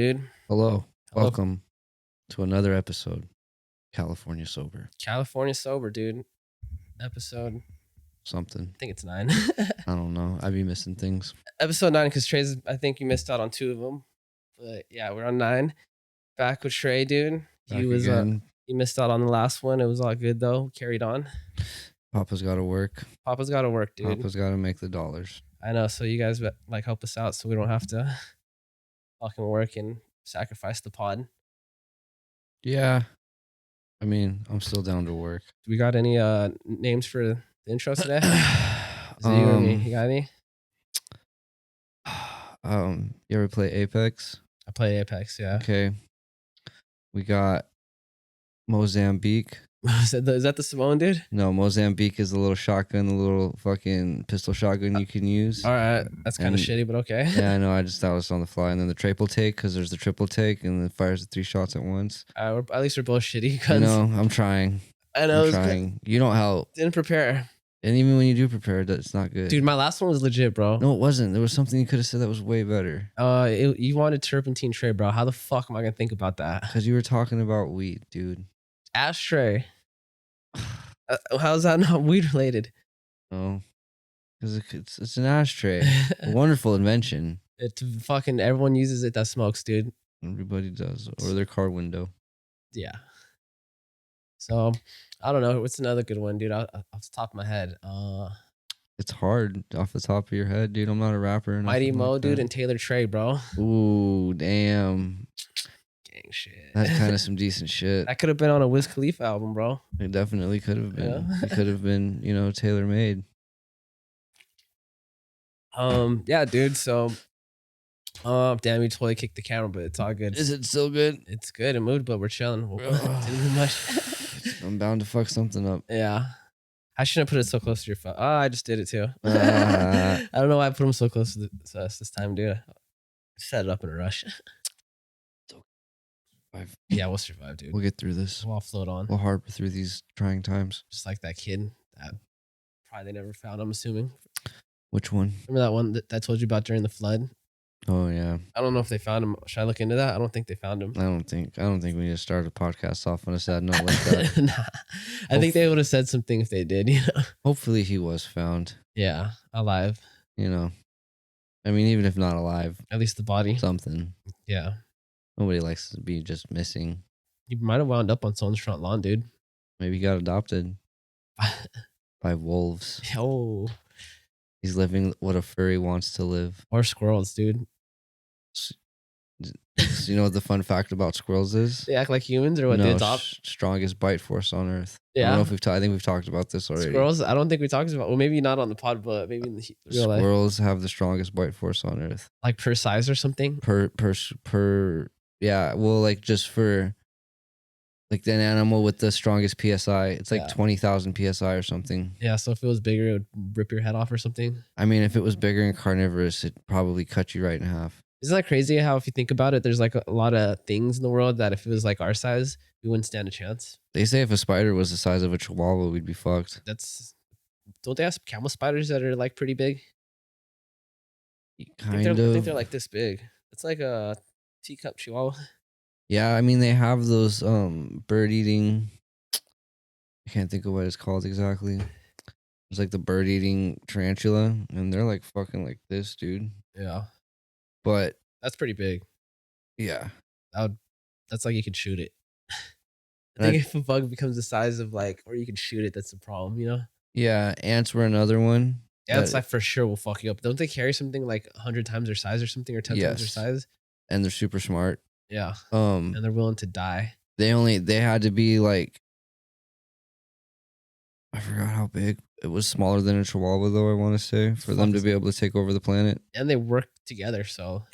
Dude. Hello. Hello. Welcome to another episode, California Sober. California Sober, dude. Episode, Something. I think it's 9. I don't know. I be missing things. Episode 9, because Trey's, I think you missed out on 2 of them. But yeah, we're on 9. Back with Trey, dude. Back again. He missed out on the last one. It was all good, though. Carried on. Papa's got to work. Papa's got to work, dude. Papa's got to make the dollars. I know. So you guys, like, help us out so we don't have to fucking work and sacrifice the pod. Yeah. I mean, I'm still down to work. Do we got any names for the intro today? Is it you or me? You got any? You ever play Apex? I play Apex, yeah. Okay. We got Mozambique. Is that the Simone, dude? No, Mozambique is a little shotgun, a little fucking pistol shotgun you can use. All right. That's kind of shitty, but okay. Yeah, I know. That was on the fly. And then the triple take, because there's the triple take and it fires the 3 shots at once. At least we're both shitty. I know. I'm trying. I know. I'm trying. You don't help. Didn't prepare. And even when you do prepare, it's not good. Dude, my last one was legit, bro. No, it wasn't. There was something you could have said that was way better. You wanted turpentine tray, bro. How the fuck am I going to think about that? Because you were talking about weed, dude. Ashtray. How's that not weed related? Oh, because it's an ashtray. A wonderful invention. Everyone uses it that smokes, dude. Everybody does. Or their car window. Yeah. So, I don't know. What's another good one, dude? Off the top of my head. It's hard off the top of your head, dude. I'm not a rapper. Mighty Mo, like dude, and Taylor Trey, bro. Ooh, damn. Gang shit. That's kind of some decent shit. That could have been on a Wiz Khalifa album, bro. It definitely could have been. Yeah. It could have been, tailor made. Yeah, dude. So, damn, we totally kicked the camera, but it's all good. Is it still good? It's good. It moved, but we're chilling. Didn't move much. I'm bound to fuck something up. Yeah. I shouldn't have put it so close to your phone. Oh, I just did it too. I don't know why I put them so close to us this time, dude. I set it up in a rush. Yeah, we'll survive, dude. We'll get through this. We'll all float on. We'll harbor through these trying times. Just like that kid that probably they never found, I'm assuming. Which one? Remember that one that I told you about during the flood? Oh, yeah. I don't know if they found him. Should I look into that? I don't think they found him. I don't think we need to start a podcast off on a sad note like that. Nah. I think they would have said something if they did, Hopefully he was found. Yeah, alive. I mean, even if not alive. At least the body. Something. Yeah. Nobody likes to be just missing. He might have wound up on someone's front lawn, dude. Maybe he got adopted by wolves. Oh. He's living what a furry wants to live. Or squirrels, dude. So you know what the fun fact about squirrels is? They act like humans, or what? No, they adopt? Strongest bite force on Earth. Yeah. I don't know if I think we've talked about this already. Squirrels? I don't think we talked about. Well, maybe not on the pod, but maybe in the real life. Squirrels have the strongest bite force on Earth. Like per size or something? Per. Yeah. Well, like just for like an animal with the strongest PSI, it's like 20,000 PSI or something. Yeah. So if it was bigger, it would rip your head off or something. I mean, if it was bigger and carnivorous, it'd probably cut you right in half. Isn't that crazy how if you think about it, there's like a lot of things in the world that if it was like our size, we wouldn't stand a chance. They say if a spider was the size of a chihuahua, we'd be fucked. Don't they have camel spiders that are like pretty big? I think they're like this big. It's like a teacup chihuahua. Yeah, I mean they have those bird eating. I can't think of what it's called exactly. It's like the bird eating tarantula, and they're like fucking like this, dude. Yeah. But that's pretty big. Yeah. That's like you could shoot it. I think if a bug becomes the size of like, or you can shoot it, that's the problem, Yeah, ants were another one. Ants like for sure will fuck you up. Don't they carry something like 100 times their size or something, or 10 times their size? And they're super smart. Yeah. And they're willing to die. They had to be like, I forgot how big. It was smaller than a chihuahua, though, I want to say, for them to be able to take over the planet. And they work together, so.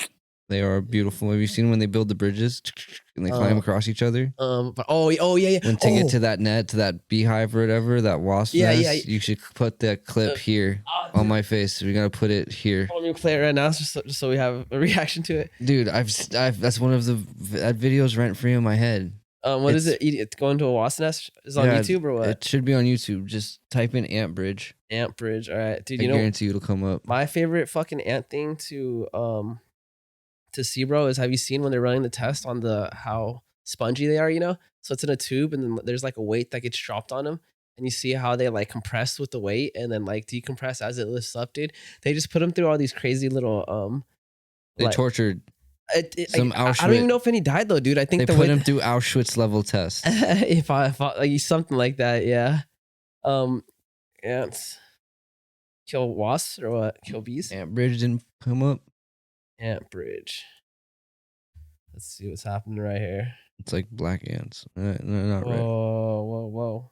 They are beautiful. Have you seen when they build the bridges and they climb across each other? But yeah. When to get to that net, to that beehive or whatever, that wasp nest, yeah. you should put that clip here on my face. We're gonna put it here. Let me play it right now, just so we have a reaction to it. Dude, that's one of that video's rent free in my head. What is it? It's going to a wasp nest? Is it on YouTube or what? It should be on YouTube. Just type in ant bridge. Ant bridge. All right, dude. I guarantee it'll come up. My favorite fucking ant thing to to see, bro, is have you seen when they're running the test on how spongy they are? So it's in a tube, and then there's like a weight that gets dropped on them, and you see how they like compress with the weight and then like decompress as it lifts up, dude. They just put them through all these crazy little They like, tortured some Auschwitz. I don't even know if any died though, dude. I think they put him through Auschwitz level tests. if I like something like that, yeah. Ants kill wasps or what? Kill bees? Ant Bridge didn't come up. Ant bridge. Let's see what's happening right here. It's like black ants. No, not red. Whoa.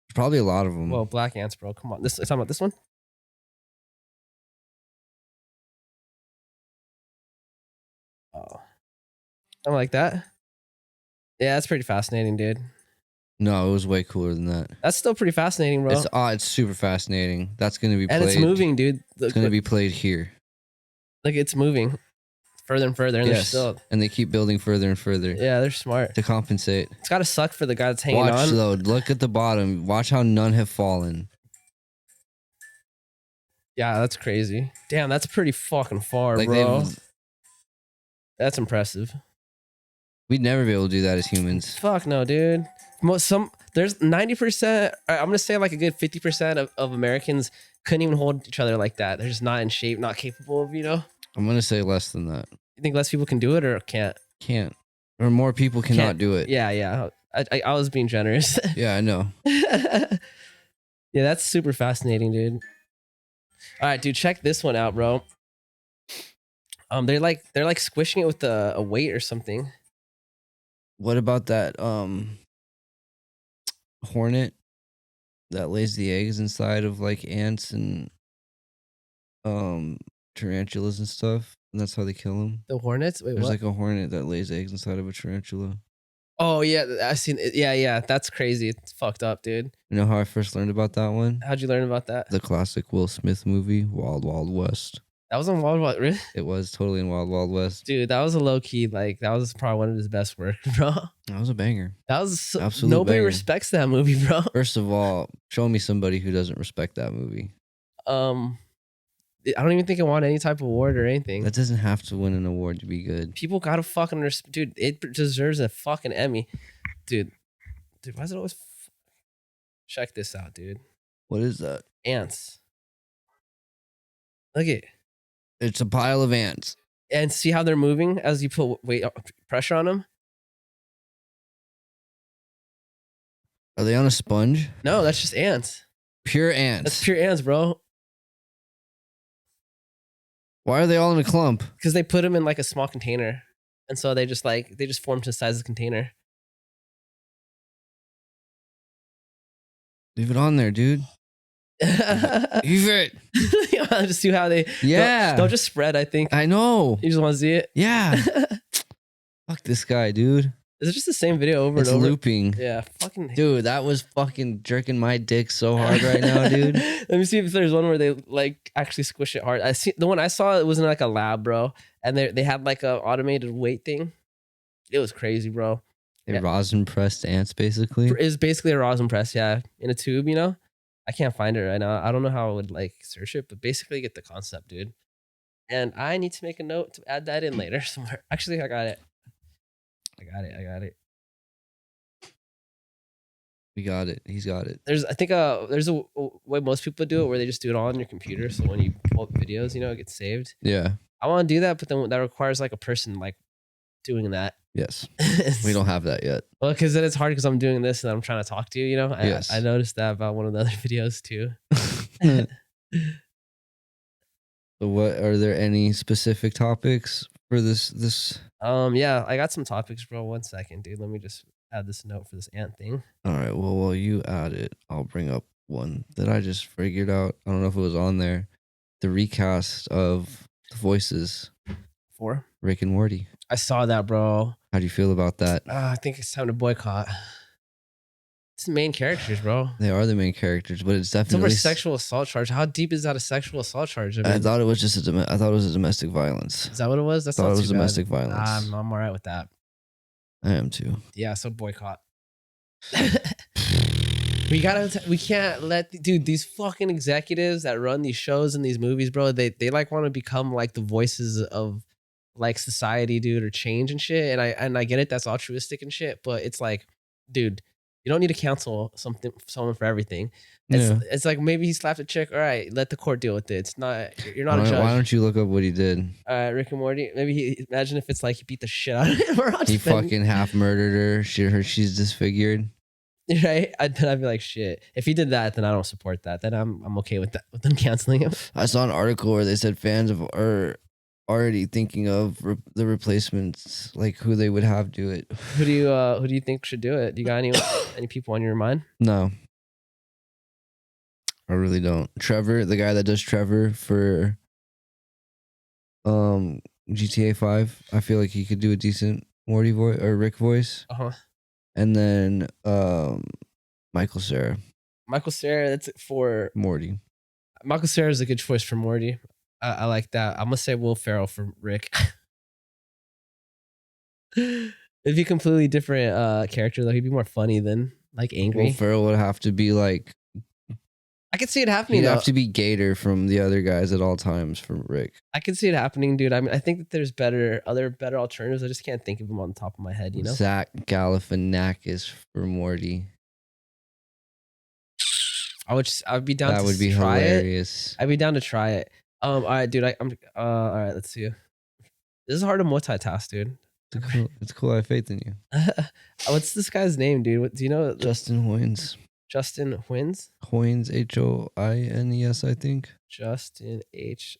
There's probably a lot of them. Whoa, black ants, bro. Come on. Talking about this one? Oh. Something like that? Yeah, that's pretty fascinating, dude. No, it was way cooler than that. That's still pretty fascinating, bro. It's super fascinating. That's gonna be played. And it's moving, dude. It's gonna be played here. Like it's moving further and further, and they're still. And they keep building further and further. Yeah, they're smart To compensate. It's gotta suck for the guy that's hanging on. Watch though. Look at the bottom. Watch how none have fallen. Yeah, that's crazy. Damn, that's pretty fucking far, bro. That's impressive. We'd never be able to do that as humans. Fuck no, dude. There's 90%. I'm gonna say like a good 50% of Americans couldn't even hold each other like that. They're just not in shape, not capable of. I'm gonna say less than that. You think less people can do it or can't? Can't. Or more people cannot do it. Yeah. I was being generous. Yeah, I know. Yeah, that's super fascinating, dude. All right, dude, check this one out, bro. They're like squishing it with a weight or something. What about that hornet that lays the eggs inside of like ants and tarantulas and stuff? And that's how they kill them. The hornets? Wait, There's what? like a hornet that lays eggs inside of a tarantula. Oh yeah, I seen it. Yeah, that's crazy. It's fucked up, dude. You know how I first learned about that one? How'd you learn about that? The classic Will Smith movie, Wild Wild West. That was on Wild Wild, really? It was totally in Wild Wild West. Dude, that was a low key, like, that was probably one of his best work, bro. That was a banger. That was Absolute nobody banger. respects that movie, bro. First of all, show me somebody who doesn't respect that movie. I don't even think it won any type of award or anything. That doesn't have to win an award to be good. People gotta fucking dude. It deserves a fucking Emmy, dude. Why is it always? Check this out, dude. What is that? Ants. Look it. It's a pile of ants. And see how they're moving as you put weight pressure on them. Are they on a sponge? No, that's just ants. Pure ants. That's pure ants, bro. Why are they all in a clump? Because they put them in like a small container, and so they just form to the size of the container. Leave it on there, dude. Leave it. Just see how they. Yeah. Don't just spread. I think. I know. You just want to see it. Yeah. Fuck this guy, dude. Is it just the same video over It's and over? looping. Yeah, fucking. Dude, that was fucking jerking my dick so hard right now, dude. Let me see if there's one where they like actually squish it hard. I see the one I saw. It was in like a lab, bro, and they had like a automated weight thing. It was crazy, bro. They rosin pressed ants, basically. It's basically a rosin press, yeah, in a tube. I can't find it right now. I don't know how I would like search it, but basically get the concept, dude. And I need to make a note to add that in later somewhere. Actually, I got it. We got it. He's got it. There's a way most people do it where they just do it all on your computer. So when you pull up videos, it gets saved. Yeah. I want to do that, but then that requires like a person like doing that. Yes. We don't have that yet. Well, because then it's hard because I'm doing this and I'm trying to talk to you. Yes. I noticed that about one of the other videos too. So what are there any specific topics for this? Yeah, I got some topics, bro. 1 second, dude. Let me just add this note for this ant thing. All right. Well, while you add it, I'll bring up one that I just figured out. I don't know if it was on there. The recast of the voices. For Rick and Morty. I saw that, bro. How do you feel about that? I think it's time to boycott. It's the main characters, bro. They are the main characters, but it's It's definitely over sexual assault charge. How deep is that a sexual assault charge? I thought it was just I thought it was a domestic violence. Is that what it was? That's I thought not it was too domestic bad. violence. I'm all right with that. I am too. Yeah, so boycott. We can't let, dude, these fucking executives that run these shows and these movies, bro, they like want to become like the voices of like society, dude, or change and shit. And I get it, that's altruistic and shit, but it's like, dude, you don't need to cancel someone for everything. Yeah. It's like maybe he slapped a chick. All right, let the court deal with it. It's not you're not a Why judge. don't you look up what he did? Rick and Morty. Maybe imagine if it's like he beat the shit out of him. He fucking half murdered her. She's disfigured. Right? Then I'd be like, shit. If he did that, then I don't support that. Then I'm okay with that. With them canceling him. I saw an article where they said fans are already thinking of the replacements, like who they would have do it. Who do you think should do it? Do you got any people on your mind? No, I really don't. Trevor, the guy that does Trevor for GTA 5, I feel like he could do a decent Morty voice or Rick voice. And then Michael Cera. Michael Cera, that's it for Morty. Michael Cera is a good choice for Morty. I like that. I'm gonna say Will Ferrell for Rick. It'd be a completely different character though. He'd be more funny than like angry. Will Ferrell would have to be like, I could see it happening. He'd have to be Gator from the other guys at all times from Rick. I could see it happening, dude. I mean, I think that there's other better alternatives. I just can't think of them on the top of my head, you know? Zach Galifianakis for Morty. I'd be down that to would be try hilarious. it. I'd be down to try it. All right, dude. I'm all right, let's see. This is hard to multitask, dude. It's cool. I have faith in you. What's this guy's name, dude? Do you know? Justin Hoynes. Justin Hoynes? Hoynes, Hoines, I think. Justin Hoines.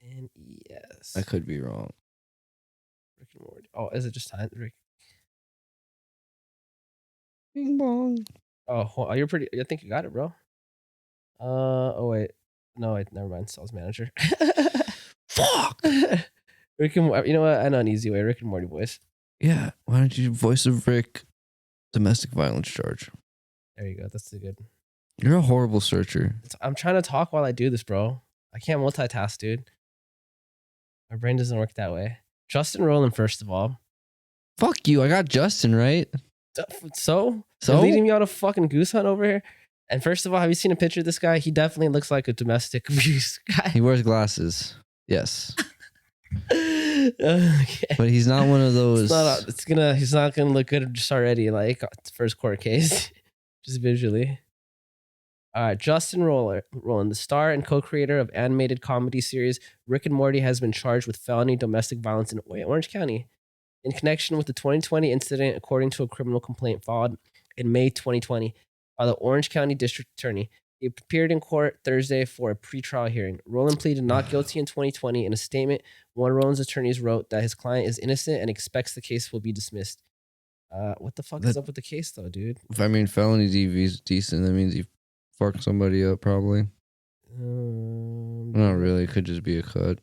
Nes. I could be wrong. Rick and Morty. Oh, is it just time? Rick? Bing bong. Oh, you're pretty. I think you got it, bro. Oh wait, no, wait, never mind. Sales manager. Fuck. Rick and you know what? I know an easy way. Rick and Morty voice. Yeah. Why don't you voice of Rick? Domestic violence charge. There you go. That's the good. You're a horrible searcher. I'm trying to talk while I do this, bro. I can't multitask, dude. My brain doesn't work that way. Justin Roiland, first of all. Fuck you. I got Justin right. So? You're leading me on a fucking goose hunt over here? And first of all, have you seen a picture of this guy? He definitely looks like a domestic abuse guy. He wears glasses. Yes. Okay. But he's not one of those. He's not gonna look good just already, like first court case. Just visually. All right, Justin Roiland, the star and co-creator of animated comedy series Rick and Morty, has been charged with felony domestic violence in Orange County in connection with the 2020 incident, according to a criminal complaint filed in May 2020 by the Orange County District Attorney. He appeared in court Thursday for a pretrial hearing. Roiland pleaded not guilty in 2020. In a statement, one of Roland's attorneys wrote that his client is innocent and expects the case will be dismissed. What the fuck is up with the case, though, dude? If I mean felony DV is decent, that means you fucked somebody up, probably. Not really. It could just be a cut.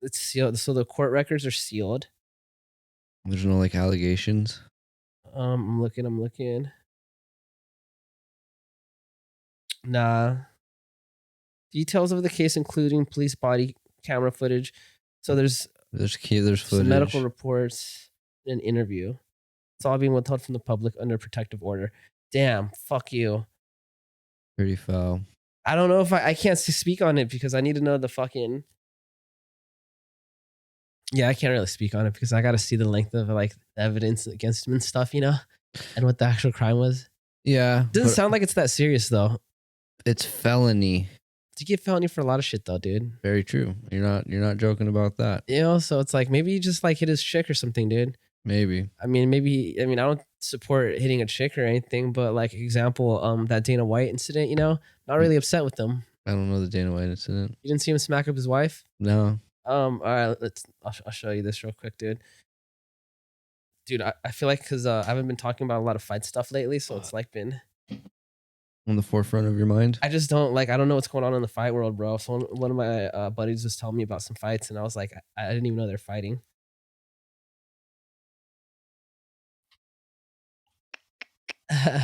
It's sealed. So the court records are sealed. There's no like allegations. I'm looking. Nah. Details of the case, including police body camera footage. So there's footage, some medical reports, and an interview. It's all being withheld from the public under protective order. Damn, fuck you. Pretty foul. I don't know if I can't speak on it because I need to know the fucking. Yeah, I can't really speak on it because I got to see the length of like the evidence against him and stuff, you know, and what the actual crime was. Yeah, doesn't sound like it's that serious though. It's felony. You get felony for a lot of shit though, dude. Very true. You're not joking about that. You know, so it's like maybe you just like hit his chick or something, dude. Maybe. I mean, I don't support hitting a chick or anything, but like example, that Dana White incident, you know, not really upset with them. I don't know the Dana White incident. You didn't see him smack up his wife? No. All right, I'll show you this real quick, dude. Dude, I feel like because I haven't been talking about a lot of fight stuff lately, so it's like been on the forefront of your mind. I just don't know what's going on in the fight world, bro. So one of my buddies was telling me about some fights, and I was like, I didn't even know they're fighting.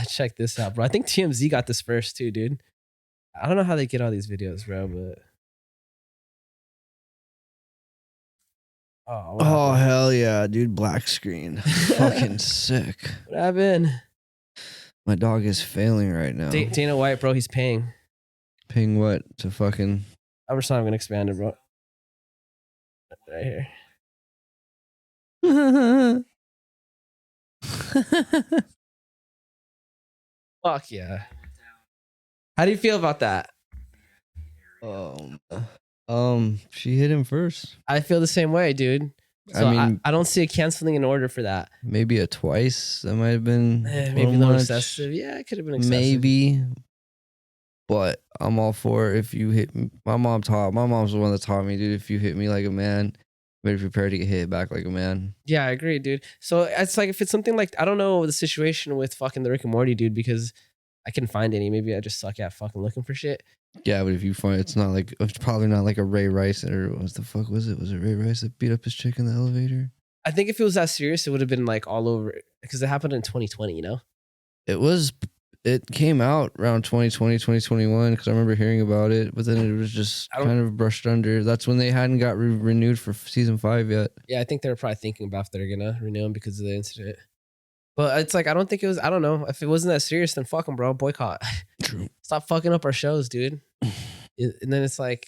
Check this out, bro. I think TMZ got this first too, dude. I don't know how they get all these videos, bro, but oh hell yeah, dude! Black screen, fucking sick. What happened? My dog is failing right now. Dana White, bro, he's paying. Ping what to fucking. I'm just not gonna expand it, bro. Right here. Fuck yeah. How do you feel about that? um, she hit him first. I feel the same way, dude. So I mean, I don't see a canceling in order for that. maybe a twice. That might have been Maybe a little excessive. Yeah, it could have been excessive. Maybe, but I'm all for it. If you hit me, my mom's the one that taught me, dude. If you hit me like a man, better prepare to get hit back like a man. Yeah, I agree, dude. So it's like if it's something like I don't know the situation with fucking the Rick and Morty dude because I couldn't find any. Maybe I just suck at fucking looking for shit. Yeah, but if you find it's probably not like a Ray Rice or what the fuck was it? Was it Ray Rice that beat up his chick in the elevator? I think if it was that serious, it would have been like all over because it happened in 2020, you know? It came out around 2020, 2021 because I remember hearing about it, but then it was just kind of brushed under. That's when they hadn't got renewed for season 5 yet. Yeah, I think they were probably thinking about if they're gonna renew him because of the incident. But it's like I don't think it was. I don't know if it wasn't that serious. Then fuck them, bro. Boycott. True. Stop fucking up our shows, dude. And then it's like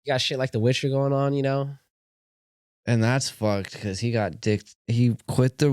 you got shit like The Witcher going on, you know. And that's fucked because he got dicked. He quit The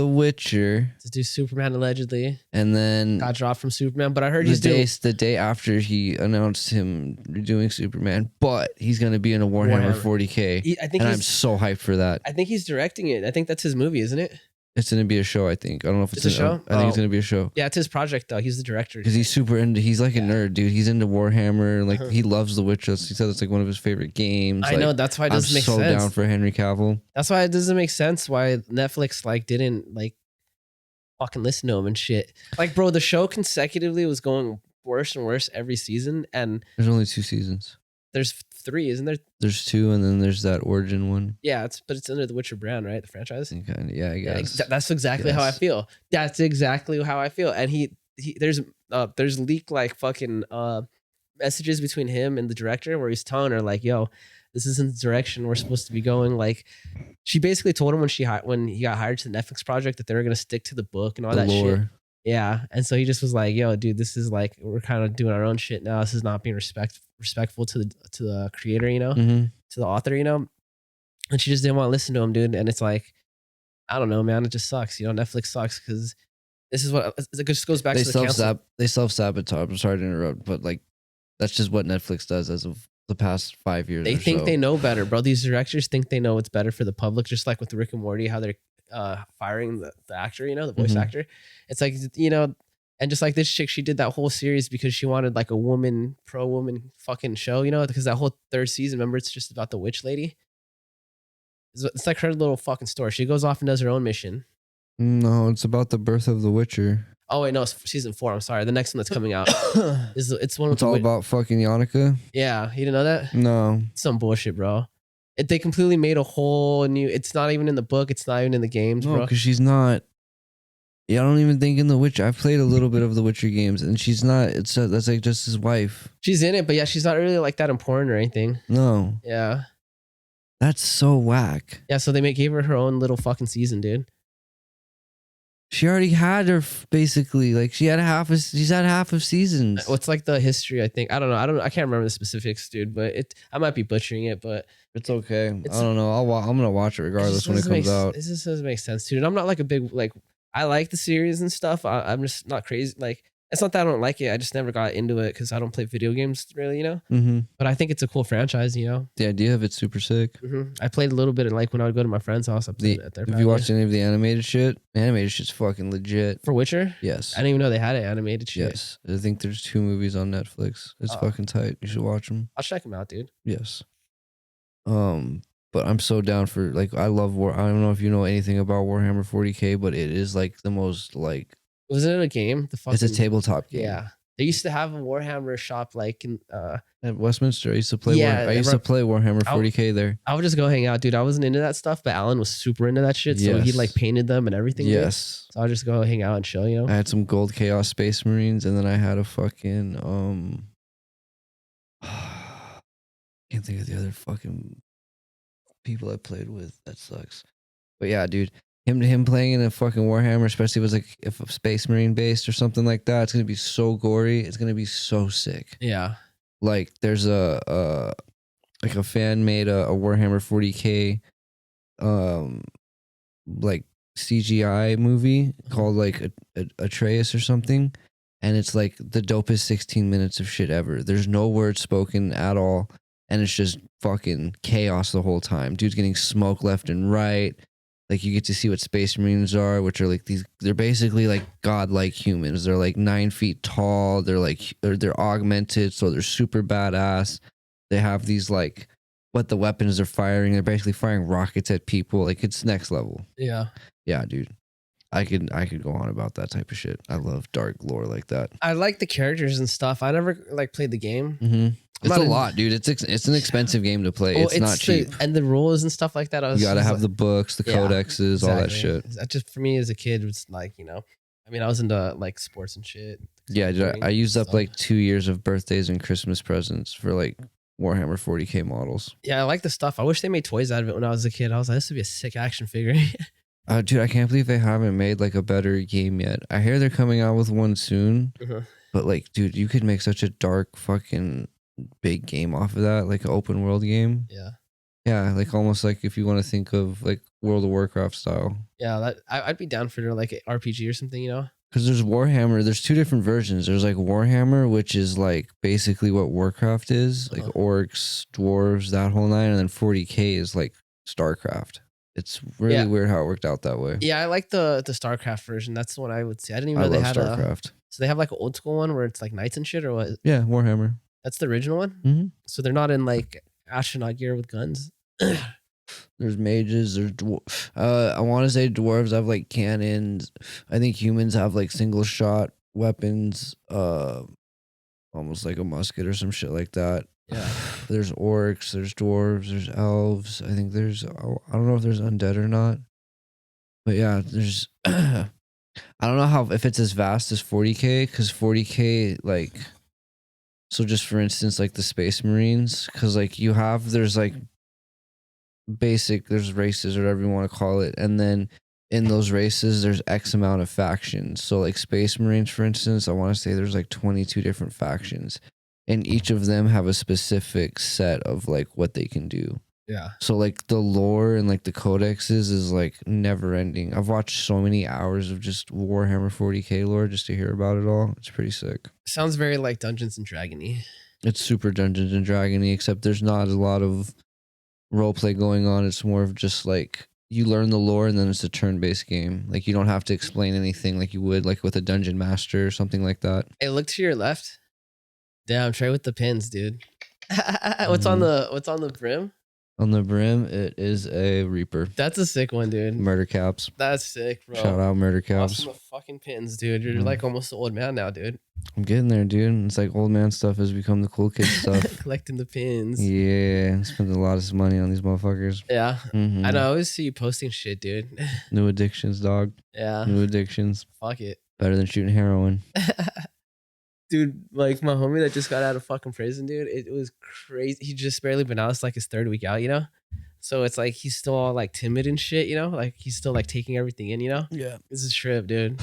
Witcher To do Superman allegedly, and then got dropped from Superman. But I heard the day after he announced him doing Superman, but he's gonna be in a Warhammer 40K. I'm so hyped for that. I think he's directing it. I think that's his movie, isn't it? It's gonna be a show. I think. I don't know if it's a show. I think it's gonna be a show. Yeah, it's his project though. He's the director because he's super into. He's like a nerd, dude. He's into Warhammer. Like he loves The Witcher. He said it's like one of his favorite games. I know that's why it doesn't make sense. I'm so down for Henry Cavill. That's why it doesn't make sense why Netflix like didn't like fucking listen to him and shit. Like, bro, the show consecutively was going worse and worse every season, and there's only 2 seasons. There's 3, isn't there? There's 2, and then there's that Origin one. Yeah, but it's under the Witcher brand, right? The franchise. Yeah, I guess. That's exactly how I feel. That's exactly how I feel. And there's leaked like fucking messages between him and the director where he's telling her like, "Yo, this isn't the direction we're supposed to be going." Like, she basically told him when he got hired to the Netflix project that they were gonna stick to the book and all that shit. Yeah, and so he just was like, "Yo, dude, this is like we're kind of doing our own shit now. This is not being respectful to the creator, you know, to the author, you know." And she just didn't want to listen to him, dude. And it's like, I don't know, man. It just sucks, you know. Netflix sucks because this is what it just goes back to the cancel. They self sabotage. I'm sorry to interrupt, but like that's just what Netflix does as of the past 5 years. They think they know better, bro. These directors think they know what's better for the public, just like with Rick and Morty, how they're firing the actor, you know, the voice actor. It's like, you know, and just like this chick, she did that whole series because she wanted like a pro woman fucking show, you know, because that whole 3rd season, remember, it's just about the witch lady. It's like her little fucking story. She goes off and does her own mission. No, it's about the birth of the Witcher. Oh wait, no, it's season 4. I'm sorry. The next one that's coming out it's one. It's all about fucking Yannicka. Yeah, you didn't know that? No, it's some bullshit, bro. They completely made a whole new. It's not even in the book. It's not even in the games, bro. Because she's not. Yeah, I don't even think in The Witcher. I've played a little bit of The Witcher games, and she's not. That's like just his wife. She's in it, but yeah, she's not really like that important or anything. No. Yeah. That's so whack. Yeah, so they gave her own little fucking season, dude. She already had her basically. Like she's had half of seasons. What's like the history? I think I don't know. I can't remember the specifics, dude. But I might be butchering it, but it's okay. I don't know. I'm gonna watch it regardless when it comes out. This just doesn't make sense, dude. And I'm not like a big like. I like the series and stuff. I'm just not crazy. Like, it's not that I don't like it. I just never got into it because I don't play video games really, you know? Mm-hmm. But I think it's a cool franchise, you know? The idea of it's super sick. I played a little bit of like when I would go to my friend's house. I played at their Have you watched any of the animated shit? The animated shit's fucking legit. For Witcher? Yes. I didn't even know they had an animated shit. Yes. I think there's 2 movies on Netflix. It's fucking tight. You should watch them. I'll check them out, dude. Yes. But I'm so down for like I love War. I don't know if you know anything about Warhammer 40K, but it is like the most like. Wasn't it a game? It's a tabletop game. Yeah, they used to have a Warhammer shop like in at Westminster. I used to play. I used to play Warhammer 40K there. I would just go hang out, dude. I wasn't into that stuff, but Alan was super into that shit. So he like painted them and everything. Yes. Dude. So I'll just go hang out and chill. You know. I had some gold Chaos Space Marines, and then I had a fucking can't think of the other fucking people I played with. That sucks. But yeah, dude. Him playing in a fucking Warhammer, especially if it was like if a Space Marine based or something like that, it's gonna be so gory. It's gonna be so sick. Yeah. Like there's a like a fan made a Warhammer 40K like CGI movie called like Atreus or something, and it's like the dopest 16 minutes of shit ever. There's no words spoken at all, and it's just fucking chaos the whole time. Dude's getting smoked left and right. Like you get to see what Space Marines are, which are like these. They're basically like godlike humans. They're like 9 feet tall. They're like they're augmented, so they're super badass. They have these like what the weapons they're firing. They're basically firing rockets at people. Like it's next level. Yeah. Yeah, dude. I could go on about that type of shit. I love dark lore like that. I like the characters and stuff. I never like played the game. Mm-hmm. It's a lot, dude. It's an expensive game to play. Well, it's not cheap. And the rules and stuff like that. You gotta have the books, the codexes, exactly. All that shit. That just for me as a kid was like, I mean, I was into like sports and shit. Yeah, dude, I used up like 2 years of birthdays and Christmas presents for like Warhammer 40K models. Yeah, I like the stuff. I wish they made toys out of it when I was a kid. I was like, this would be a sick action figure. Dude, I can't believe they haven't made like a better game yet. I hear they're coming out with one soon. But like, dude, you could make such a dark fucking big game off of that, like an open world game. Yeah. Yeah, like almost like if you want to think of like World of Warcraft style. Yeah, I'd be down for like an RPG or something, Because there's Warhammer, there's 2 different versions. There's like Warhammer, which is like basically what Warcraft is, like orcs, dwarves, that whole nine, and then 40K is like StarCraft. It's really weird how it worked out that way. Yeah, I like the StarCraft version. That's the one I would say. I didn't even know they had StarCraft. So they have like an old school one where it's like knights and shit, or what? Yeah, Warhammer. That's the original one? Mm-hmm. So they're not in like astronaut gear with guns? There's mages. There's I want to say dwarves have like cannons. I think humans have like single shot weapons, almost like a musket or some shit like that. Yeah. There's orcs. There's dwarves. There's elves. I think there's. I don't know if there's undead or not. But yeah, there's. I don't know if it's as vast as 40K, because 40K like. So just for instance, like the Space Marines, because like there's like there's races or whatever you want to call it, and then in those races there's X amount of factions. So like Space Marines, for instance, I want to say there's like 22 different factions, and each of them have a specific set of like what they can do. Yeah. So like the lore and like the codexes is like never ending. I've watched so many hours of just Warhammer 40K lore just to hear about it all. It's pretty sick. Sounds very like Dungeons and Dragony. It's super Dungeons and Dragony, except there's not a lot of roleplay going on. It's more of just like you learn the lore and then it's a turn-based game. Like you don't have to explain anything like you would like with a dungeon master or something like that. Hey, look to your left. Damn, try with the pins, dude. What's on the brim? On the brim, it is a Reaper. That's a sick one, dude. Murder Caps. That's sick, bro. Shout out Murder Caps. Awesome fucking pins, dude. You're like almost an old man now, dude. I'm getting there, dude. It's like old man stuff has become the cool kid stuff. Collecting the pins. Yeah, spending a lot of money on these motherfuckers. Yeah. Mm-hmm. I know. I always see you posting shit, dude. New addictions, dog. Yeah. New addictions. Fuck it. Better than shooting heroin. Dude, like my homie that just got out of fucking prison, dude, it was crazy. He just barely been out. It's like his 3rd week out, So it's like he's still all like timid and shit, Like he's still like taking everything in, Yeah. This is a trip, dude.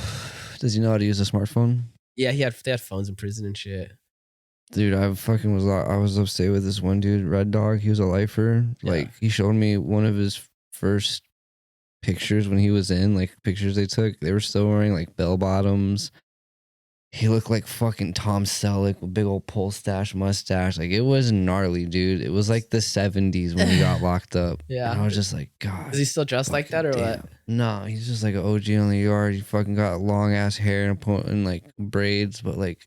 Does he know how to use a smartphone? Yeah, they had phones in prison and shit. Dude, I was upstate with this one dude, Red Dog. He was a lifer. Yeah. Like he showed me one of his first pictures when he was in, like pictures they took. They were still wearing like bell bottoms. He looked like fucking Tom Selleck with big old pole stash mustache. Like it was gnarly, dude. It was like the 70s when he got locked up. Yeah. And I was just like, God. Is he still dressed like that or what? No, he's just like an OG on the yard. He fucking got long ass hair and like braids, but like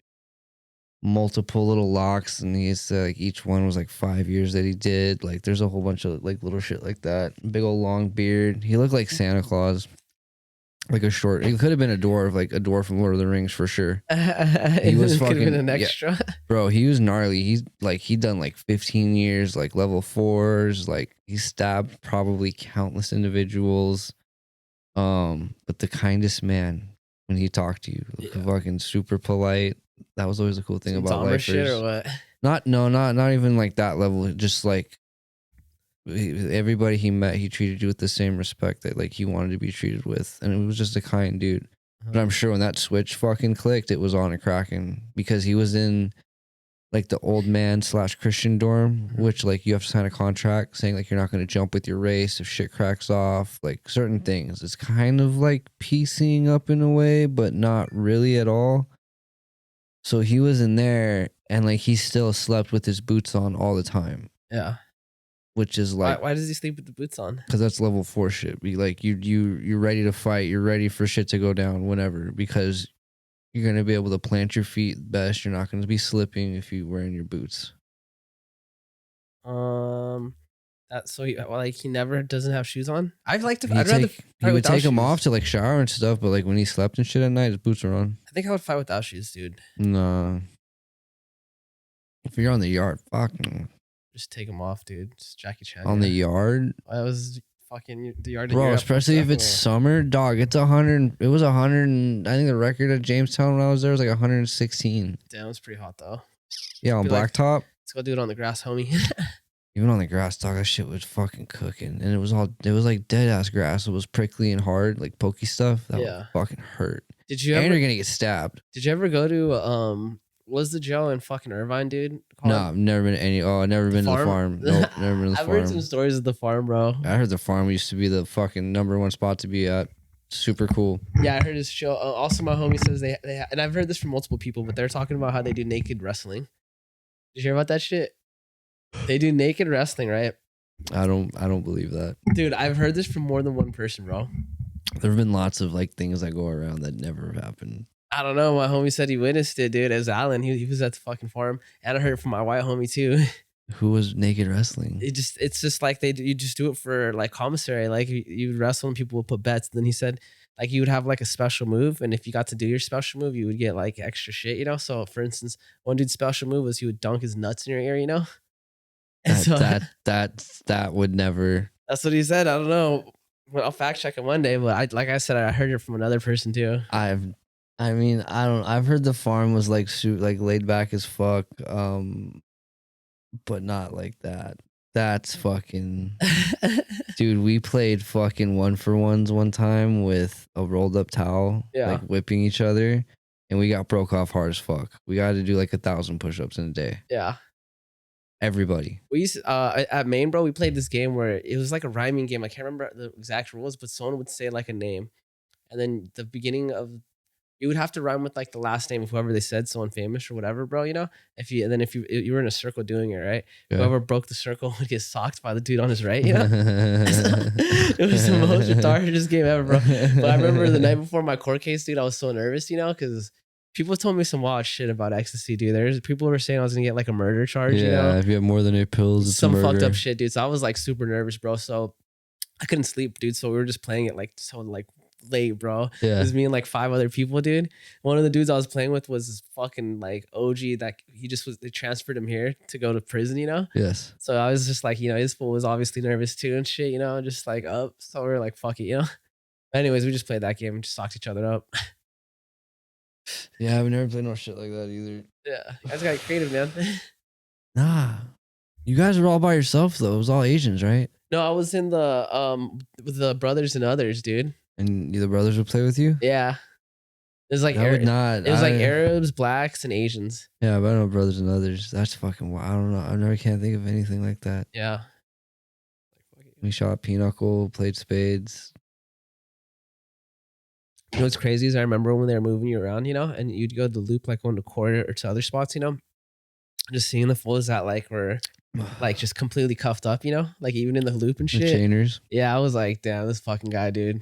multiple little locks. And he used to like each one was like 5 years that he did. Like there's a whole bunch of like little shit like that. Big old long beard. He looked like Santa Claus. Like a short, he could have been a dwarf, like a dwarf from Lord of the Rings for sure. He was fucking been an extra. Yeah. Bro, he was gnarly. He'd done like 15 years, like level 4s. Like he stabbed probably countless individuals. But the kindest man when he talked to you, fucking super polite. That was always a cool thing about lifers. Shit or what? Not even like that level. Just like everybody he met, he treated you with the same respect that like he wanted to be treated with, and it was just a kind dude. But Uh-huh. I'm sure when that switch fucking clicked, it was on a cracking because he was in like the old man / Christian dorm, Mhm. which like you have to sign a contract saying like you're not going to jump with your race if shit cracks off, like certain things. It's kind of like piecing up in a way, but not really at all. So he was in there and like he still slept with his boots on all the time, Yeah. which is Why? like Why does he sleep with the boots on? because that's level 4 shit. Be like you're ready to fight, you're ready for shit to go down whenever because you're gonna be able to plant your feet best. You're not gonna be slipping if you're wearing your boots. Um, that so he like he never doesn't have shoes on. I'd like to. He I'd rather take he fight would without take them off shoes. to like shower and stuff, but like when he slept and shit at night, his boots are on. I think I would fight without shoes, dude. Nah, if you're on the yard, fuck no. Just take them off, dude. Just Jackie Chan, On the yeah. yard, I was fucking the yard in bro. Europe. Especially if it's summer, dog. It's 100. It was 100. I think the record at Jamestown when I was there was like 116. Damn, it's pretty hot though. Yeah, on Be like, blacktop. let's go do it on the grass, homie. Even on the grass, dog, that shit was fucking cooking. And it was like dead ass grass. It was prickly and hard, like pokey stuff. That would Yeah. fucking hurt. Did you And ever? you're gonna get stabbed. Did you ever go to was the jail in fucking Irvine, dude? No, I've never been to any. Oh, I've never been to the farm. Nope, never been to the I've heard farm. some stories of the farm, bro. I heard the farm used to be the fucking #1 spot to be at. Super cool. Yeah, I heard his show. Also, my homie says and I've heard this from multiple people, but they're talking about how they do naked wrestling. Did you hear about that shit? They do naked wrestling, right? I don't believe that. Dude, I've heard this from more than one person, bro. There have been lots of like things that go around that never happen. I don't know. My homie said he witnessed it, dude. It was Alan. He was at the fucking farm, and I heard it from my white homie too. Who was naked wrestling? It's just like you just do it for like commissary. Like you would wrestle and people would put bets. Then he said like you would have like a special move, and if you got to do your special move, you would get like extra shit, you know. So for instance, one dude's special move was he would dunk his nuts in your ear, you know. And so That would never. that's what he said. I don't know. Well, I'll fact check it one day, but like I said, I heard it from another person too. I've heard the farm was like laid back as fuck, but not like that. That's fucking dude. We played fucking 1-for-1s one time with a rolled up towel, Yeah. like whipping each other, and we got broke off hard as fuck. We got to do like 1,000 push-ups in a day. Yeah. Everybody. We used at Maine, bro. We played this game where it was like a rhyming game. I can't remember the exact rules, but someone would say like a name, and then the beginning of you would have to rhyme with like the last name of whoever they said, someone famous or whatever, bro. You know, if you were in a circle doing it, right? Yeah. Whoever broke the circle would get socked by the dude on his right. You know, it was the most retarded game ever, bro. But I remember the night before my court case, dude, I was so nervous, you know, because people told me some wild shit about ecstasy, dude. There's people were saying I was gonna get like a murder charge, Yeah, you know, if you have more than 8 pills, it's some a murder. fucked up shit, dude. So I was like super nervous, bro. So I couldn't sleep, dude. So we were just playing it like so like late, bro. It Yeah. was me and like 5 other people, dude. One of the dudes I was playing with was this fucking like OG that they transferred him here to go to prison, you know? Yes. So I was just like, you know, his fool was obviously nervous too and shit, you know, just like up. So we were like, fuck it, you know? Anyways, we just played that game and just socked each other up. Yeah, I've never played no shit like that either. Yeah. You guys got creative, man. Nah. You guys were all by yourself though. It was all Asians, right? No, I was in the with the brothers and others, dude. And the brothers would play with you? Yeah. It was like I would not. it was like Arabs, blacks, and Asians. Yeah, but I know brothers and others. That's fucking wild. I don't know. I never can't think of anything like that. Yeah. We shot pinochle, played spades. You know what's crazy is I remember when they were moving you around, you know, and you'd go to the loop like going to corner or to other spots, you know, just seeing the fools that like were like just completely cuffed up, you know, like even in the loop and The shit. chainers. Yeah, I was like, damn, this fucking guy, dude.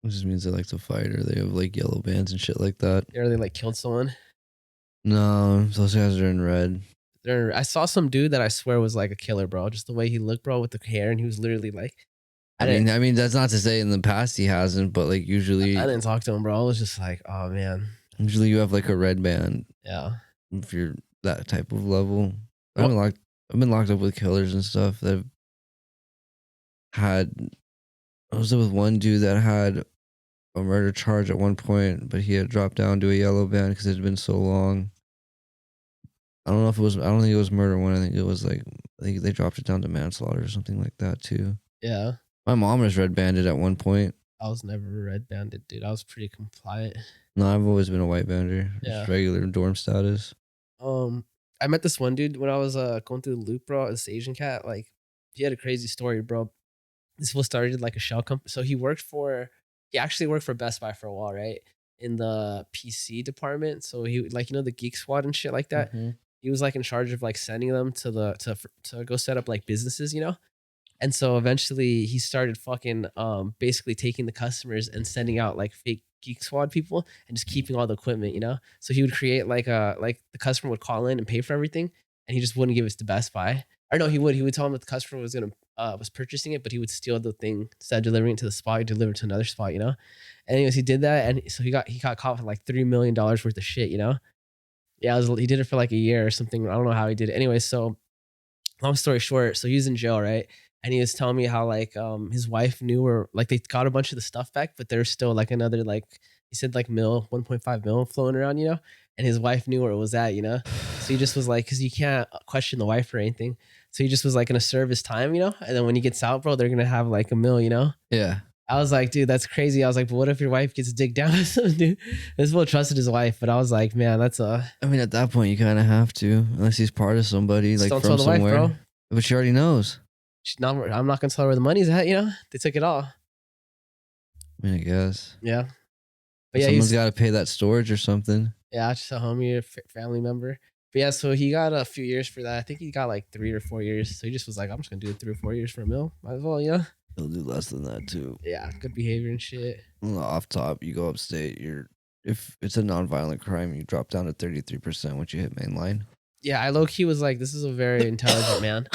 Which just means they like to fight or they have like yellow bands and shit like that. They really like killed someone. No, those guys are in red. I saw some dude that I swear was like a killer, bro. Just the way he looked, bro, with the hair, and he was literally like, I mean, that's not to say in the past he hasn't, but like usually, I didn't talk to him, bro. I was just like, oh man, usually you have like a red band yeah. if you're that type of level. I've been locked up with killers and stuff that had. I was with one dude that had a murder charge at one point, but he had dropped down to a yellow band because it had been so long. I don't know if it was. I don't think it was murder one. I think it was like they dropped it down to manslaughter or something like that too. Yeah. My mom was red banded at one point. I was never red banded, dude. I was pretty compliant. No, I've always been a white bander. Yeah. Just regular dorm status. I met this one dude when I was going through the loop, bro. This Asian cat, like, he had a crazy story, bro. This fool started like a shell company. So he actually worked for Best Buy for a while, right? In the PC department. So he like the Geek Squad and shit like that. Mm-hmm. He was like in charge of like sending them to go set up like businesses, And so eventually he started fucking basically taking the customers and sending out like fake Geek Squad people and just keeping all the equipment. So he would create like the customer would call in and pay for everything and he just wouldn't give it to Best Buy. Or no, he would tell him that the customer was purchasing it, but he would steal the thing instead of delivering it to the spot, he delivered to another spot. And anyways, he did that and so he got caught with like $3 million worth of shit. Yeah, he did it for like a year or something. I don't know how he did it. Anyway, so long story short, so he was in jail, right? And he was telling me how like his wife knew or like they got a bunch of the stuff back, but there's still like another like he said like 1.5 mil floating around. And his wife knew where it was at. So he just was like, because you can't question the wife or anything. So he just was like gonna serve his time. And then when he gets out, bro, they're gonna have like a mil. Yeah. I was like, dude, that's crazy. I was like, but what if your wife gets digged down with some dude? This fool trusted his wife, but I was like, man, that's I mean, at that point, you kind of have to, unless he's part of somebody, like don't from tell the somewhere. wife, bro. But she already knows. I'm not gonna tell her where the money's at. They took it all. I mean, I guess. Yeah, but yeah, someone's got to pay that storage or something. Yeah, just a homie, a family member. But yeah, so he got a few years for that. I think he got like 3 or 4 years. So he just was like, I'm just gonna do 3 or 4 years for a mil. Might as well, He'll do less than that too. Yeah, good behavior and shit. Off top, you go upstate. If it's a non-violent crime, you drop down to 33% once you hit mainline. Yeah, I low key was like, this is a very intelligent man.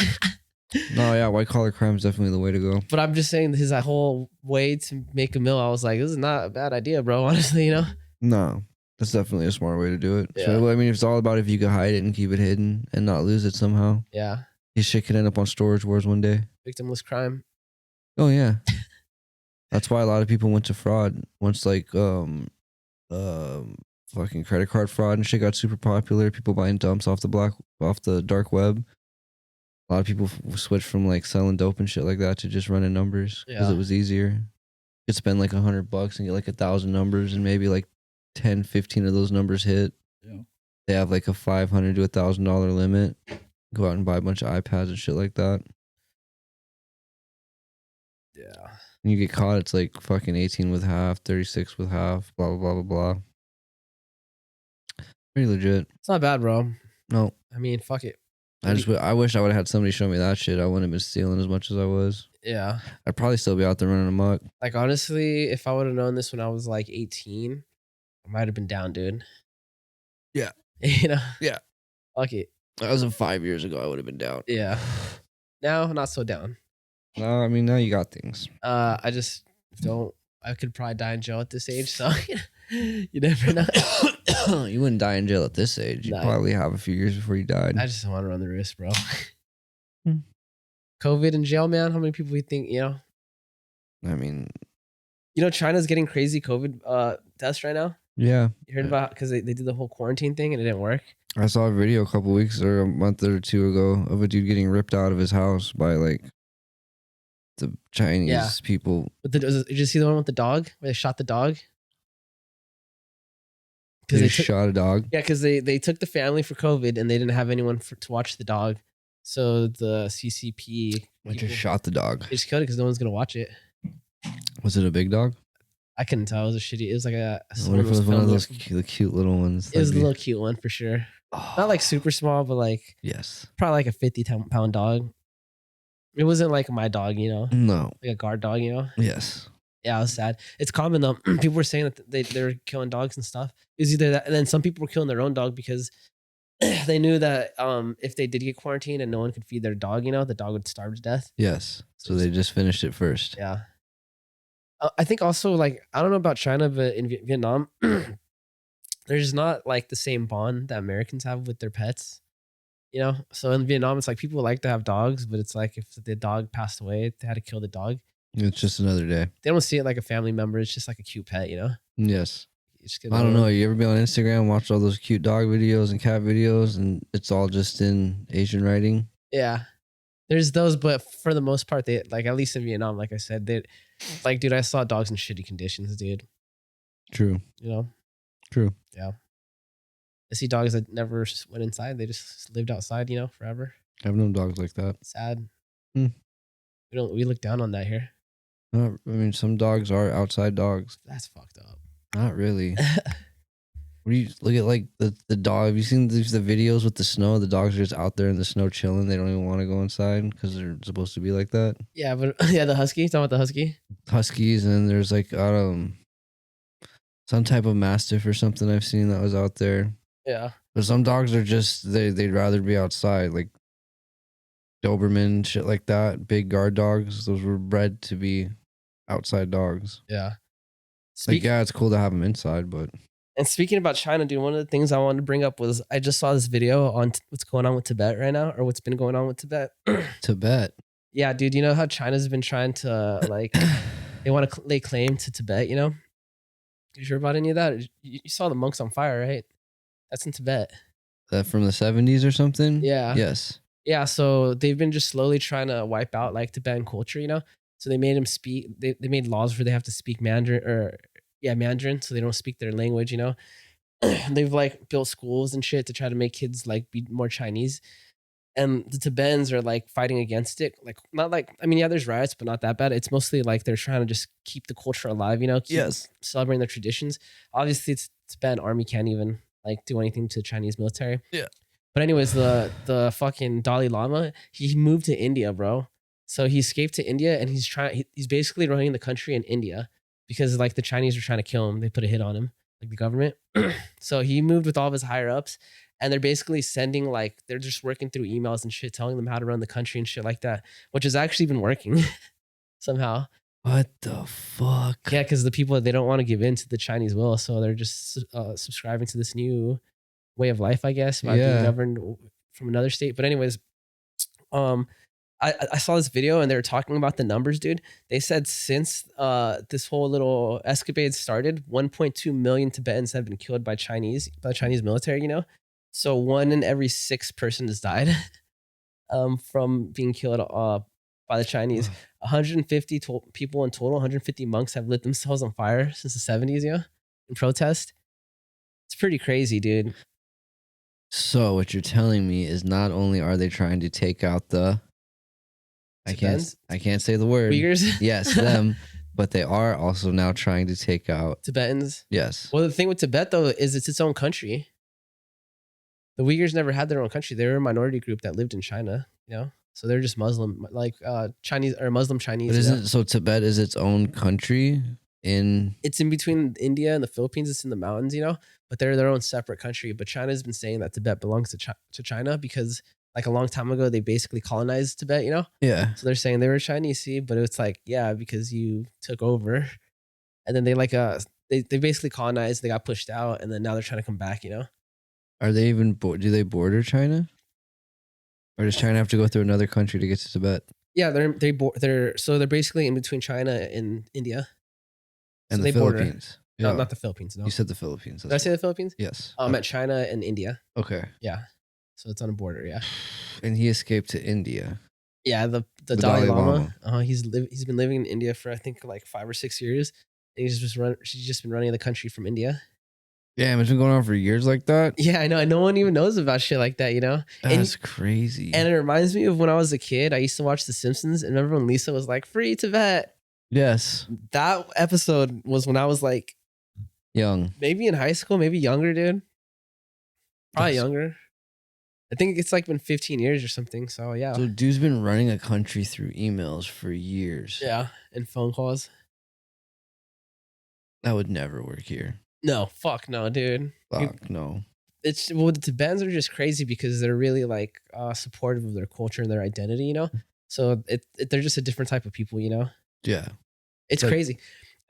No, yeah, white collar crime is definitely the way to go. But I'm just saying, his whole way to make a mill, I was like, this is not a bad idea, bro. Honestly, No, that's definitely a smart way to do it. Yeah. So, I mean, it's all about if you could hide it and keep it hidden and not lose it somehow. Yeah. His shit could end up on Storage Wars one day. Victimless crime. Oh yeah. That's why a lot of people went to fraud once, like fucking credit card fraud and shit got super popular. People buying dumps off the dark web. A lot of people switched from like selling dope and shit like that to just running numbers because it was easier. You could spend like $100 and get like 1,000 numbers, and maybe like 10, 15 of those numbers hit. Yeah. They have like a $500 to $1,000 limit. Go out and buy a bunch of iPads and shit like that. Yeah. And you get caught, it's like fucking 18 with half, 36 with half, blah, blah, blah, blah, blah. Pretty legit. It's not bad, bro. No. I mean, fuck it. I wish I would have had somebody show me that shit. I wouldn't have been stealing as much as I was. Yeah. I'd probably still be out there running amok. Like, honestly, if I would have known this when I was like 18, I might have been down, dude. Yeah. Yeah. Fuck it. That was 5 years ago. I would have been down. Yeah. Now, not so down. No, I mean, now you got things. I just don't. I could probably die in jail at this age, so you never know. You wouldn't die in jail at this age. You'd probably have a few years before you died. I just don't want to run the risk, bro. Hmm. COVID in jail, man. How many people we think, I mean, China's getting crazy COVID tests right now. Yeah. You heard about because they did the whole quarantine thing and it didn't work. I saw a video a couple weeks or a month or two ago of a dude getting ripped out of his house by like the Chinese people. But did you see the one with the dog where they shot the dog? They shot a dog. Yeah, because they took the family for COVID and they didn't have anyone to watch the dog. So the CCP just shot the dog. They just killed it because no one's gonna watch it. Was it a big dog? I couldn't tell. It was a shitty. It was like a. I wonder if it was one of those cute little ones. It was a little cute one for sure. Oh. Not like super small, but like probably like a 50-pound dog. It wasn't like my dog, No, like a guard dog, Yes. Yeah, it was sad. It's common though. People were saying that they're killing dogs and stuff. It was either that, and then some people were killing their own dog because they knew that if they did get quarantined and no one could feed their dog, the dog would starve to death. Yes. So they just finished it first. Yeah. I think also like I don't know about China, but in Vietnam, there's not like the same bond that Americans have with their pets. So in Vietnam, it's like people like to have dogs, but it's like if the dog passed away, they had to kill the dog. It's just another day. They don't see it like a family member. It's just like a cute pet, Yes. I don't know. You ever been on Instagram, watch all those cute dog videos and cat videos, and it's all just in Asian writing? Yeah. There's those, but for the most part, they like at least in Vietnam, like I said, they like, dude, I saw dogs in shitty conditions, dude. True. You know, True. yeah. I see dogs that never went inside; they just lived outside, you know, forever. I have no dogs like that. Sad. Hmm. We look down on that here. I mean, some dogs are outside dogs. That's fucked up. Not really. What do you look at like the dog? Have you seen the videos with the snow? The dogs are just out there in the snow chilling. They don't even want to go inside because they're supposed to be like that. Yeah, but yeah, the husky. You talking about the husky? Huskies, and there's like some type of mastiff or something I've seen that was out there. Yeah. But some dogs are just they'd rather be outside, like Doberman shit like that. Big guard dogs. Those were bred to be outside dogs. Yeah. Like yeah, it's cool to have them inside, but. And speaking about China, dude, one of the things I wanted to bring up was I just saw this video on what's going on with Tibet right now, or what's been going on with Tibet. Tibet. Yeah, dude, you know how China's been trying to like they want to lay claim to Tibet, you know? You sure about any of that? You saw the monks on fire, right? That's in Tibet. That from the 70s or something? Yeah. Yes. Yeah, so they've been just slowly trying to wipe out like Tibetan culture, you know? So they made them speak, they made laws where they have to speak Mandarin or Mandarin, so they don't speak their language, you know? They've like built schools and shit to try to make kids like be more Chinese. And the Tibetans are like fighting against it. Like, not like, I mean, yeah, there's riots, but not that bad. It's mostly like they're trying to just keep the culture alive, you know? Yes. Celebrating their traditions. Obviously, it's Tibetan army can't even like do anything to the Chinese military. Yeah. But anyways, the fucking Dalai Lama, he moved to India, bro. So he escaped to India and he's basically running the country in India because like the Chinese are trying to kill him. They put a hit on him, like the government. So he moved with all of his higher ups and they're basically sending like, they're just working through emails and shit, telling them how to run the country and shit like that, which has actually been working somehow. What the fuck? Yeah, because the people, they don't want to give in to the Chinese will. So they're just subscribing to this new way of life, I guess, by being governed from another state. But anyways, I saw this video and they were talking about the numbers, dude. They said since this whole little escapade started, 1.2 million Tibetans have been killed by Chinese military, you know? So 1 in every 6 person has died from being killed by the Chinese. 150 people in total, 150 monks have lit themselves on fire since the 70s, you know, in protest. It's pretty crazy, dude. So what you're telling me is not only are they trying to take out the I can't say the word. Uyghurs? Yes, them. But they are also now trying to take out Tibetans? Yes. Well, the thing with Tibet, though, is it's its own country. The Uyghurs never had their own country. They were a minority group that lived in China, you know? So they're just Muslim, like Chinese or Muslim Chinese. But isn't so Tibet is its own country it's in between India and the Philippines. It's in the mountains, you know, but they're their own separate country. But China's been saying that Tibet belongs to China because like a long time ago, they basically colonized Tibet, you know? Yeah. So they're saying they were Chinese, see, but it's like, yeah, because you took over. And then they like, they basically colonized, they got pushed out, and then now they're trying to come back, you know? Are they even, do they border China? Or does China have to go through another country to get to Tibet? Yeah, they're basically in between China and India. And the Philippines. No, not the Philippines, no. You said the Philippines. Did I say the Philippines? Yes. At China and India. Okay. Yeah. So it's on a border, yeah. And he escaped to India. Yeah, the Dalai Lama. He's been living in India for I think like 5 or 6 years. And she's just been running the country from India. Damn, it's been going on for years like that. Yeah, I know. And no one even knows about shit like that, you know? That's crazy. And it reminds me of when I was a kid. I used to watch The Simpsons, and remember when Lisa was like, "Free Tibet." Yes. That episode was when I was like young, maybe in high school, maybe younger, dude. Probably younger. I think it's like been 15 years or something. So yeah. So dude's been running a country through emails for years. Yeah, and phone calls. That would never work here. No, fuck no, dude. Fuck no. It's the Tibetans are just crazy because they're really like supportive of their culture and their identity, you know. So they're just a different type of people, you know. Yeah, it's crazy,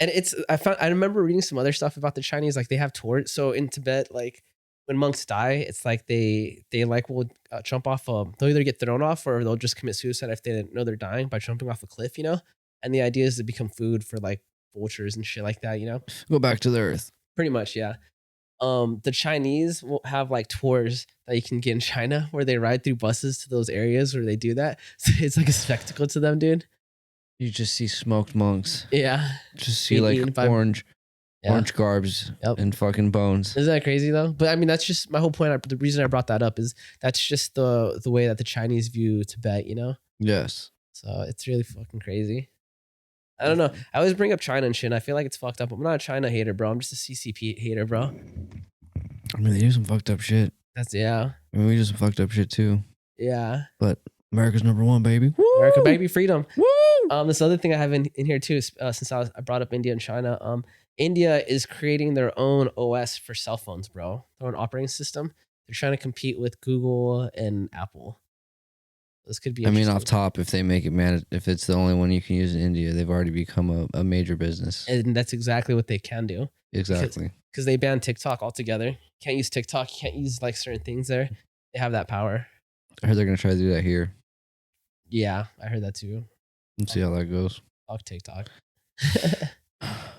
and I remember reading some other stuff about the Chinese, like they have tours. So in Tibet, like when monks die, it's like they like will jump off they'll either get thrown off or they'll just commit suicide if they know they're dying by jumping off a cliff, you know. And the idea is to become food for like vultures and shit like that, you know. Go back to the earth. Pretty much, yeah. The Chinese will have like tours that you can get in China, where they ride through buses to those areas where they do that. So it's like a spectacle to them, dude. You just see smoked monks. Yeah, Just see being like eaten by orange yeah. garbs Yep. and fucking bones. Isn't that crazy though? But I mean, that's just my whole point. The reason I brought that up is that's just the way that the Chinese view Tibet, you know? Yes. So it's really fucking crazy. I don't know. I always bring up China and shit. And I feel like it's fucked up. I'm not a China hater, bro. I'm just a CCP hater, bro. I mean, they do some fucked up shit. That's yeah. I mean, we do some fucked up shit too. Yeah. But America's #1, baby. Woo! America, baby, freedom. Woo! This other thing I have in here too, is, since I brought up India and China, India is creating their own OS for cell phones, bro. Their own operating system. They're trying to compete with Google and Apple. This could be. I mean, off top, if they make it if it's the only one you can use in India, they've already become a major business. And that's exactly what they can do. Exactly. Because they banned TikTok altogether. Can't use TikTok. You can't use like certain things there. They have that power. I heard they're gonna try to do that here. Yeah, I heard that too. Let's see how that goes. Fuck TikTok.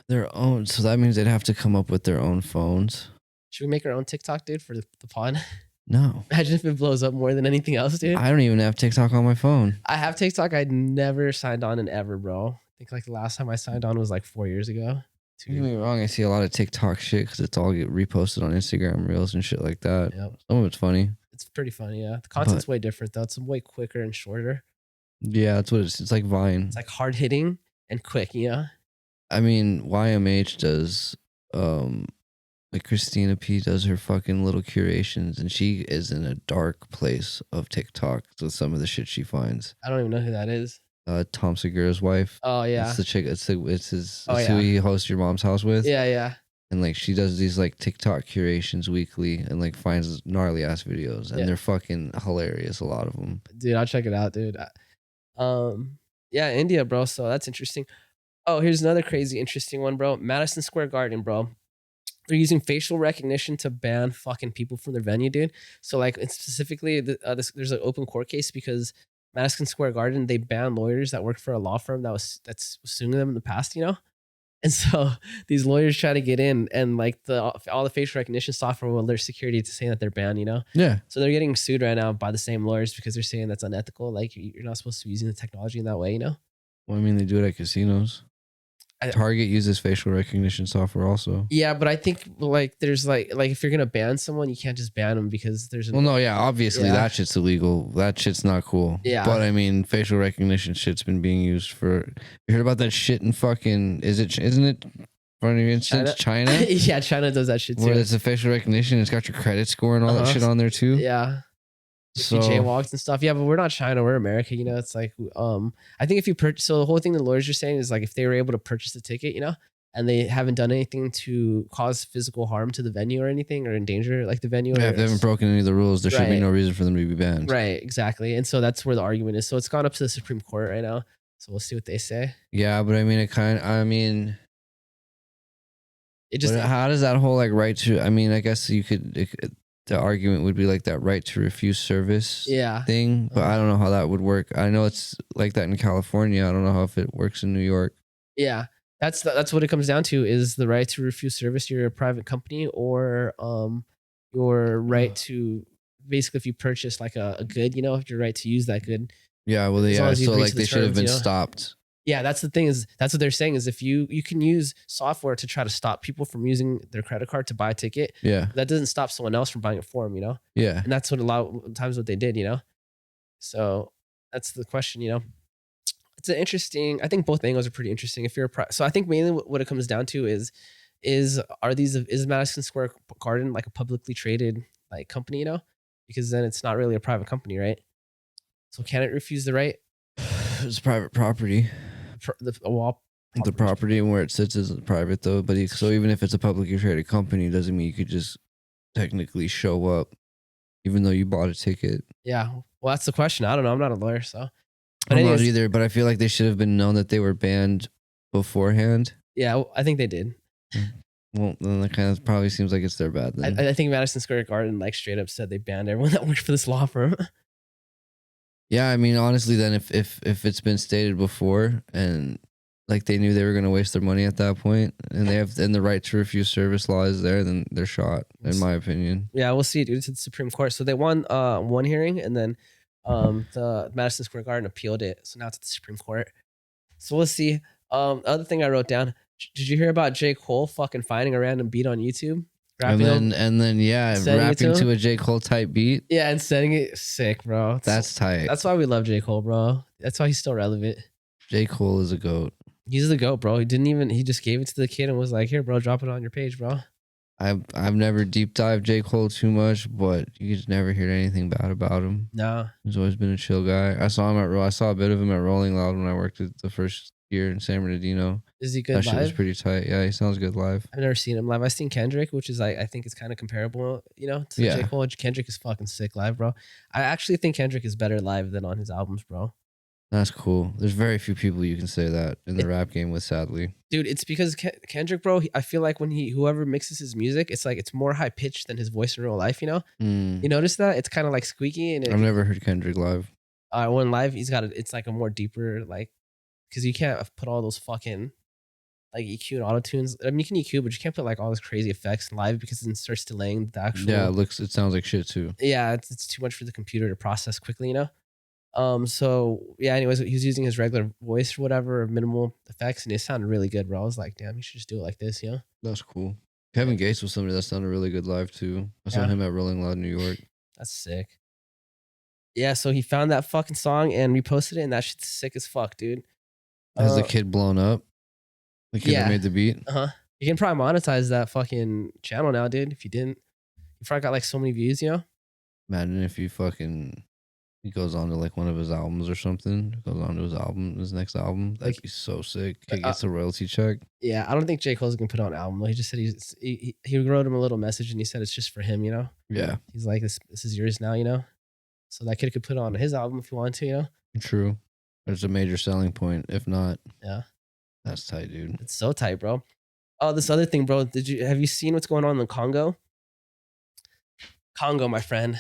Their own. So that means they'd have to come up with their own phones. Should we make our own TikTok, dude, for the pod? No. Imagine if it blows up more than anything else, dude. I don't even have TikTok on my phone. I have TikTok. I'd never signed on in ever, bro. I think like the last time I signed on was like 4 years ago. Don't get me wrong. I see a lot of TikTok shit because it's all get reposted on Instagram Reels and shit like that. Yep. Some of it's funny. It's pretty funny, yeah. The content's way different though. It's way quicker and shorter. Yeah, that's what it's like Vine. It's like hard hitting and quick, you know? I mean, YMH does like Christina P does her fucking little curations, and she is in a dark place of TikTok with some of the shit she finds. I don't even know who that is. Tom Segura's wife. Oh yeah. It's the chick. It's his. Oh, It's yeah. who he hosts Your Mom's House with. Yeah, yeah. And like she does these like TikTok curations weekly, and like finds gnarly ass videos, and Yeah. they're fucking hilarious. A lot of them. Dude, I'll check it out, dude. Yeah, India, bro. So that's interesting. Oh, here's another crazy interesting one, bro. Madison Square Garden, bro. They're using facial recognition to ban fucking people from their venue, dude. So like, it's specifically, there's an open court case because Madison Square Garden, they banned lawyers that worked for a law firm that's suing them in the past, you know. And so these lawyers try to get in, and like all the facial recognition software will alert security to saying that they're banned, you know. Yeah. So they're getting sued right now by the same lawyers because they're saying that's unethical. Like you're not supposed to be using the technology in that way, you know. Well, I mean, they do it at casinos. Target uses facial recognition software also. Yeah, but I think like there's like if you're gonna ban someone, you can't just ban them because there's Well, no, yeah, obviously Yeah. that shit's illegal. That shit's not cool. Yeah. But I mean, facial recognition shit's been being used for. You heard about that shit in fucking? Isn't it? For instance, China. Yeah, China does that shit too. Where it's a facial recognition, it's got your credit score and all that shit on there too. Yeah. So jaywalks and stuff. Yeah, but we're not China. We're America. You know, it's like, I think if you purchase, so the whole thing the lawyers are saying is like, if they were able to purchase the ticket, you know, and they haven't done anything to cause physical harm to the venue or anything or endanger like the venue. yeah, if they haven't broken any of the rules, there should be Right. no reason for them to be banned. Right, exactly. And so that's where the argument is. So it's gone up to the Supreme Court right now. So we'll see what they say. Yeah, but I mean, It just, how does that whole like right to? I mean, I guess you could. The argument would be like that right to refuse service yeah. thing, but I don't know how that would work. I know it's like that in California. I don't know how if it works in New York. Yeah. That's what it comes down to is the right to refuse service. You're a private company, or your right to basically if you purchase like a good, you know, your right to use that good. Yeah, well, As long yeah. as you So agree like to the they should have terms, been you know? stopped. Yeah, that's the thing is that's what they're saying is if you can use software to try to stop people from using their credit card to buy a ticket, Yeah, that doesn't stop someone else from buying it for them, you know? yeah. And that's what a lot of times what they did, you know? So that's the question, you know? It's an interesting, I think both angles are pretty interesting. If you're so I think mainly what it comes down to is Madison Square Garden like a publicly traded like company, you know? Because then it's not really a private company, right? So can it refuse the right? It's private property. A wall. The property and where it sits is private though. But so even if it's a publicly traded company, doesn't mean you could just technically show up, even though you bought a ticket. Yeah. Well, that's the question. I don't know. I'm not a lawyer, so. But I'm not anyways, either, but I feel like they should have been known that they were banned beforehand. yeah, well, I think they did. Well, then that kind of probably seems like it's their bad then. I think Madison Square Garden like straight up said they banned everyone that worked for this law firm. Yeah, I mean, honestly, then if it's been stated before and like they knew they were gonna waste their money at that point, and they have and the right to refuse service law is there, then they're shot, in my opinion. Yeah, we'll see, dude. It's the Supreme Court. So they won one hearing, and then the Madison Square Garden appealed it. So now it's at the Supreme Court. So we'll see. Other thing I wrote down. Did you hear about J. Cole fucking finding a random beat on YouTube? And then yeah, rapping to a J. Cole type beat. Yeah, and sending it sick, bro. That's tight. That's why we love J. Cole, bro. That's why he's still relevant. J. Cole is a goat. He's the GOAT, bro. He just gave it to the kid and was like, here, bro, drop it on your page, bro. I've never deep dived J. Cole too much, but you just never hear anything bad about him. No. He's always been a chill guy. I saw a bit of him at Rolling Loud when I worked at the first year in San Bernardino. Is he good live? That shit live? was pretty tight. Yeah, he sounds good live. I've never seen him live. I've seen Kendrick, which is like, I think it's kind of comparable, to J. Cole. Kendrick is fucking sick live, bro. I actually think Kendrick is better live than on his albums, bro. That's cool. There's very few people you can say that in the rap game with, sadly. Dude, it's because Kendrick, bro, I feel like when whoever mixes his music, it's like it's more high pitched than his voice in real life, You notice that? It's kind of like squeaky. And I've never heard Kendrick live. When live, it's like a more deeper, like, because you can't put all those fucking like EQ and auto tunes. I mean, you can EQ, but you can't put like all those crazy effects live because it starts delaying the actual. Yeah, it sounds like shit too. Yeah, it's too much for the computer to process quickly, So yeah, anyways, he was using his regular voice or whatever, or minimal effects, and it sounded really good, bro. I was like, damn, you should just do it like this, That's cool. Kevin Gates was somebody that sounded really good live too. I saw him at Rolling Loud, New York. That's sick. Yeah, so he found that fucking song and reposted it, and that shit's sick as fuck, dude. Has the kid blown up? The kid that made the beat? You can probably monetize that fucking channel now, dude. If you didn't, you probably got like so many views, Imagine if he goes on to like one of his albums or something. Goes on to his next album. That'd be so sick. He gets a royalty check. Yeah, I don't think J. Cole's gonna put on an album. He just said he wrote him a little message and he said it's just for him, Yeah. He's like, this is yours now, So that kid could put on his album if he wanted to, True. There's a major selling point. If not, yeah, that's tight, dude. It's so tight, bro. Oh, this other thing, bro. Have you seen what's going on in the Congo? Congo, my friend.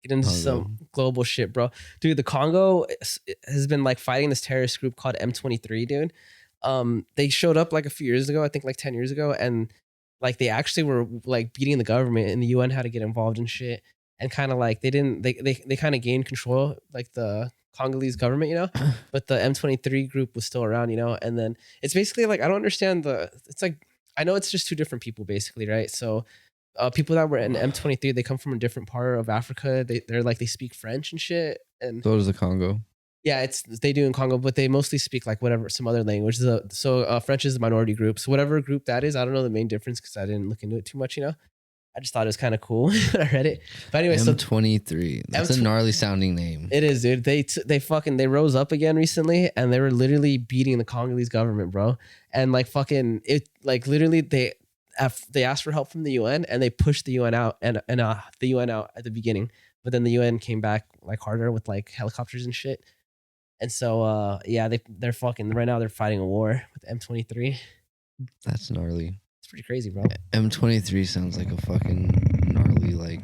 Get into some global shit, bro. Dude, the Congo has been like fighting this terrorist group called M23, dude. They showed up like a few years ago, I think like 10 years ago, and like they actually were like beating the government, and the UN had to get involved in shit, and kind of like they kind of gained control, like the Congolese government, but the M23 group was still around, and then it's basically like, I don't understand it's like, I know it's just two different people basically, right? So people that were in M23, they come from a different part of Africa. They're like, they speak French and shit. And so does the Congo. Yeah, they do in Congo, but they mostly speak like whatever, some other language. So French is a minority group. So whatever group that is, I don't know the main difference because I didn't look into it too much, I just thought it was kind of cool when I read it. But anyway, M23. That's a gnarly sounding name. It is, dude. They rose up again recently, and they were literally beating the Congolese government, bro. And like fucking it, like literally they asked for help from the UN, and they pushed the UN out, and the UN out at the beginning, but then the UN came back like harder with like helicopters and shit. And so yeah, they're fucking right now. They're fighting a war with M23. That's gnarly. It's pretty crazy, bro. M23 sounds like a fucking gnarly like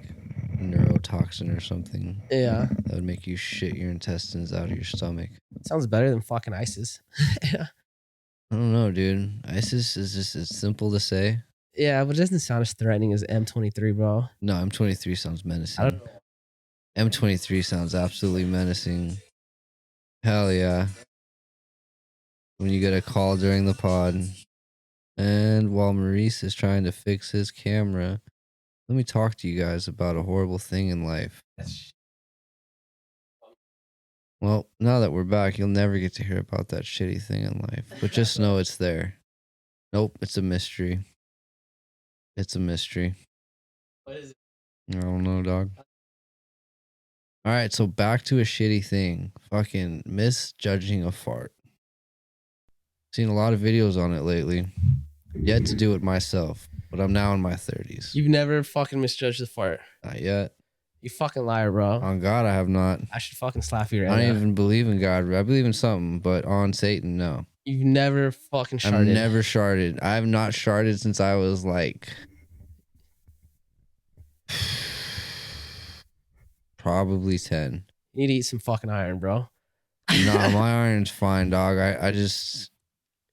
neurotoxin or something. Yeah, that would make you shit your intestines out of your stomach. Sounds better than fucking ISIS. Yeah. I don't know, dude. ISIS is just as simple to say. Yeah, but it doesn't sound as threatening as M23, bro. No, M23 sounds menacing. M23 sounds absolutely menacing. Hell yeah. When you get a call during the pod, and while Maurice is trying to fix his camera, let me talk to you guys about a horrible thing in life. Well, now that we're back, you'll never get to hear about that shitty thing in life. But just know it's there. Nope, it's a mystery. It's a mystery. What is it? I don't know, dog. All right, so back to a shitty thing. Fucking misjudging a fart. Seen a lot of videos on it lately. Yet to do it myself, but I'm now in my 30s. You've never fucking misjudged a fart. Not yet. You fucking liar, bro. On God, I have not. I should fucking slap you right now. I don't even believe in God. I believe in something, but on Satan, no. You've never fucking sharted. I've never sharted. I have not sharted since I was like... probably 10. You need to eat some fucking iron, bro. Nah, my iron's fine, dog. I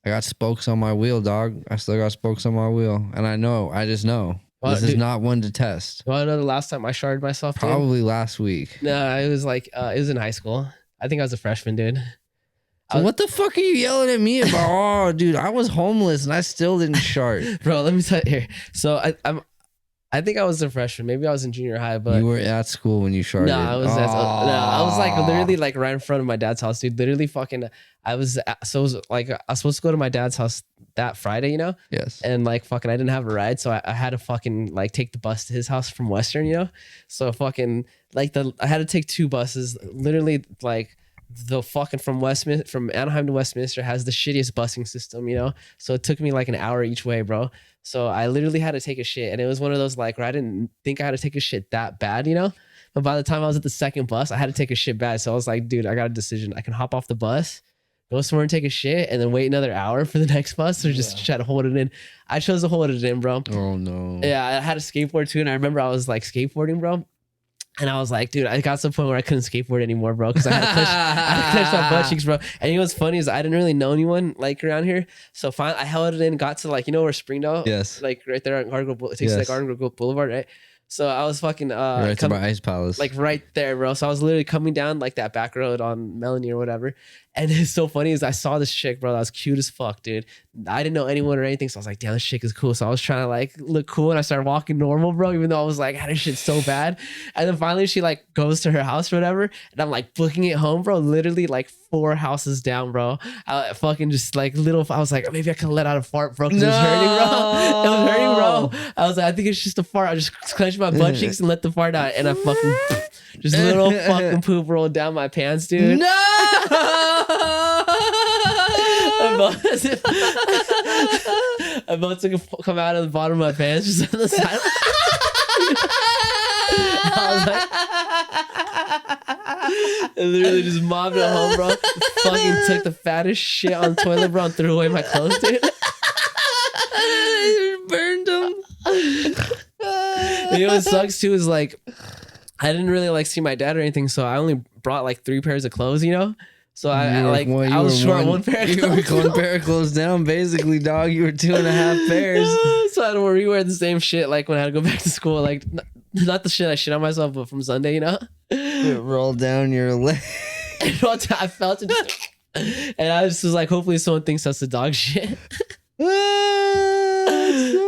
I got spokes on my wheel, dog. I still got spokes on my wheel, and I just know this is not one to test. Well, I know the last time I sharded myself, probably last week. No, it was like it was in high school. I think I was a freshman, dude. So what the fuck are you yelling at me about? Oh, dude, I was homeless and I still didn't shard. Bro, let me tell you here. So I think I was a freshman. Maybe I was in junior high, but you were at school when you sharded. No, I was like literally like right in front of my dad's house, dude. Literally fucking. I was like I was supposed to go to my dad's house that Friday, you know. Yes. And like fucking, I didn't have a ride, so I had to fucking like take the bus to his house from Western, you know. So fucking like I had to take 2 buses, literally like. The fucking from Anaheim to Westminster has the shittiest busing system, you know? So it took me like an hour each way, bro. So I literally had to take a shit. And it was one of those like where I didn't think I had to take a shit that bad, you know? But by the time I was at the second bus, I had to take a shit bad. So I was like, dude, I got a decision. I can hop off the bus, go somewhere and take a shit, and then wait another hour for the next bus, or just try to hold it in. I chose to hold it in, bro. Oh, no. Yeah, I had a skateboard too. And I remember I was like skateboarding, bro. And I was like, dude, I got to the point where I couldn't skateboard anymore, bro, because I had to clutch my butt cheeks, bro. And you know what's funny is I didn't really know anyone like around here. So finally, I held it in, got to like, you know where Springdale? Yes. Like right there on Garden Grove, it takes like Garden Grove Boulevard, right? So I was fucking right to my Ice Palace, like right there, bro. So I was literally coming down like that back road on Melanie or whatever. And it's so funny is I saw this chick, bro, that was cute as fuck, dude. I didn't know anyone or anything, so I was like, damn, this chick is cool. So I was trying to like look cool, and I started walking normal, bro, even though I was like, I had this shit so bad. And then finally she like goes to her house or whatever, and I'm like booking it home, bro, literally like 4 houses down, bro. I fucking just like I was like, maybe I could let out a fart, bro, because it was hurting, bro. It was hurting, bro. I was like, I think it's just a fart. I just clenched my butt cheeks and let the fart out, and I fucking just little fucking poop rolled down my pants, dude. No. I'm about to come out of the bottom of my pants just on the side. I literally just mobbed it home, bro. Fucking took the fattest shit on the toilet, bro, and threw away my clothes, dude. You burned them. You know what sucks too is like I didn't really like see my dad or anything, so I only brought like 3 pairs of clothes, you know. So I was short one pair of clothes. You were 1 pair of clothes down, basically, dog. You were 2.5 pairs. So I had to rewear the same shit like when I had to go back to school. Like not the shit I shit on myself, but from Sunday, you know. It rolled down your leg. I felt it, and I just was like, hopefully someone thinks that's the dog shit. So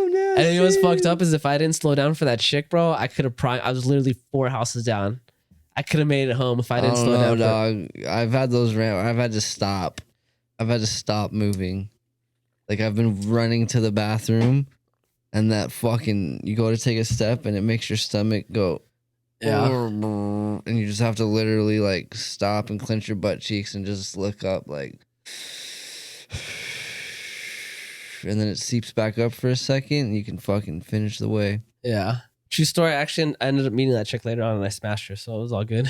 nasty. And you know what's fucked up is if I didn't slow down for that chick, bro, I could have I was literally 4 houses down. I could have made it home if I didn't slow down. Dog. I've had those I've had to stop. I've had to stop moving. Like I've been running to the bathroom, and that fucking you go to take a step, and it makes your stomach go. Yeah. And you just have to literally like stop and clench your butt cheeks and just look up like. And then it seeps back up for a second, and you can fucking finish the way. Yeah. True story. Actually, I ended up meeting that chick later on, and I smashed her, so it was all good.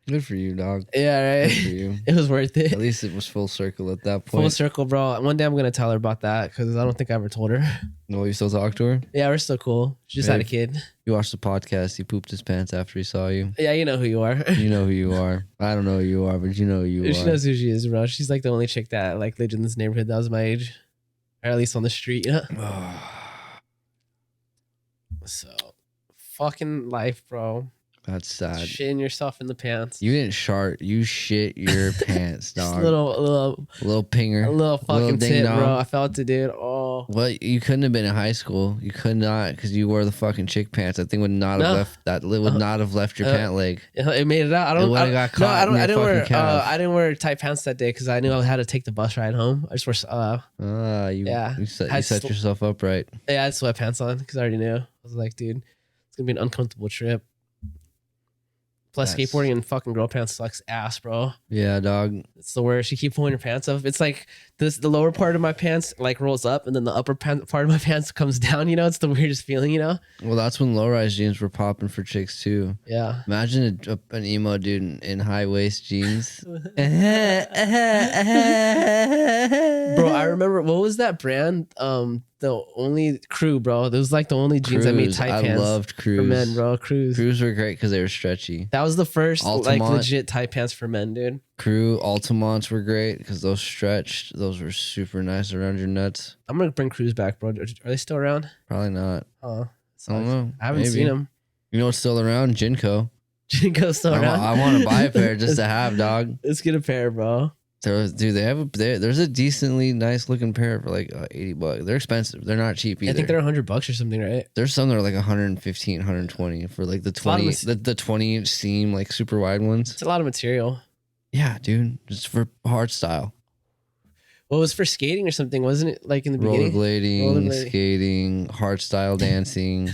Good for you, dog. Yeah, right. Good for you. It was worth it. At least it was full circle at that point. Full circle, bro. One day I'm gonna tell her about that because I don't think I ever told her. No, you still talk to her? Yeah, we're still cool. She just had a kid. You watched the podcast. He pooped his pants after he saw you. Yeah, you know who you are. You know who you are. I don't know who you are, but you know who you are. She knows who she is, bro. She's like the only chick that like lived in this neighborhood that was my age, or at least on the street. You know. So, fucking life, bro. That's sad. Shitting yourself in the pants. You didn't shart. You shit your pants, dog. Just a little pinger. A little fucking tit, dong. bro. I felt it, dude. Oh. Well, you couldn't have been in high school. You could not, because you wore the fucking chick pants. That thing would not have left. That would not have left your pant leg. It made it out. I don't. I didn't wear tight pants that day because I knew I had to take the bus ride home. I just wore. You set yourself up right. Yeah, I had sweatpants on because I already knew. I was like, dude, it's gonna be an uncomfortable trip. Plus, skateboarding in fucking girl pants sucks ass, bro. Yeah, dog. It's the worst. You keep pulling your pants up. It's like the lower part of my pants like rolls up, and then the upper part of my pants comes down. You know, it's the weirdest feeling. You know. Well, that's when low-rise jeans were popping for chicks too. Yeah. Imagine an emo dude in high waist jeans. Bro, I remember what was that brand? The only Crew, bro. It was like the only jeans that made tight pants. I loved Crews for men, bro. Crews were great because they were stretchy. That That was the first like Altamont. legit tight pants for men, dude. Crew Altamonts were great because those stretched. Those were super nice around your nuts. I'm gonna bring Crews back, bro. Are they still around? Probably not. Oh, I don't know. I haven't Maybe. seen them. You know what's still around? Jinko. Jinko's still around. I want to buy a pair just to have, dog. Let's get a pair, bro. Dude, there's a decently nice looking pair for like $80. They're expensive. They're not cheap either. I think they're $100 or something, right? There's some that are like 115, 120 for like the 20, the 20-inch seam, like super wide ones. It's a lot of material. Yeah, dude, just for hard style. Well, it was for skating or something, wasn't it? Like in the beginning, Rollerblading, skating, hard style dancing.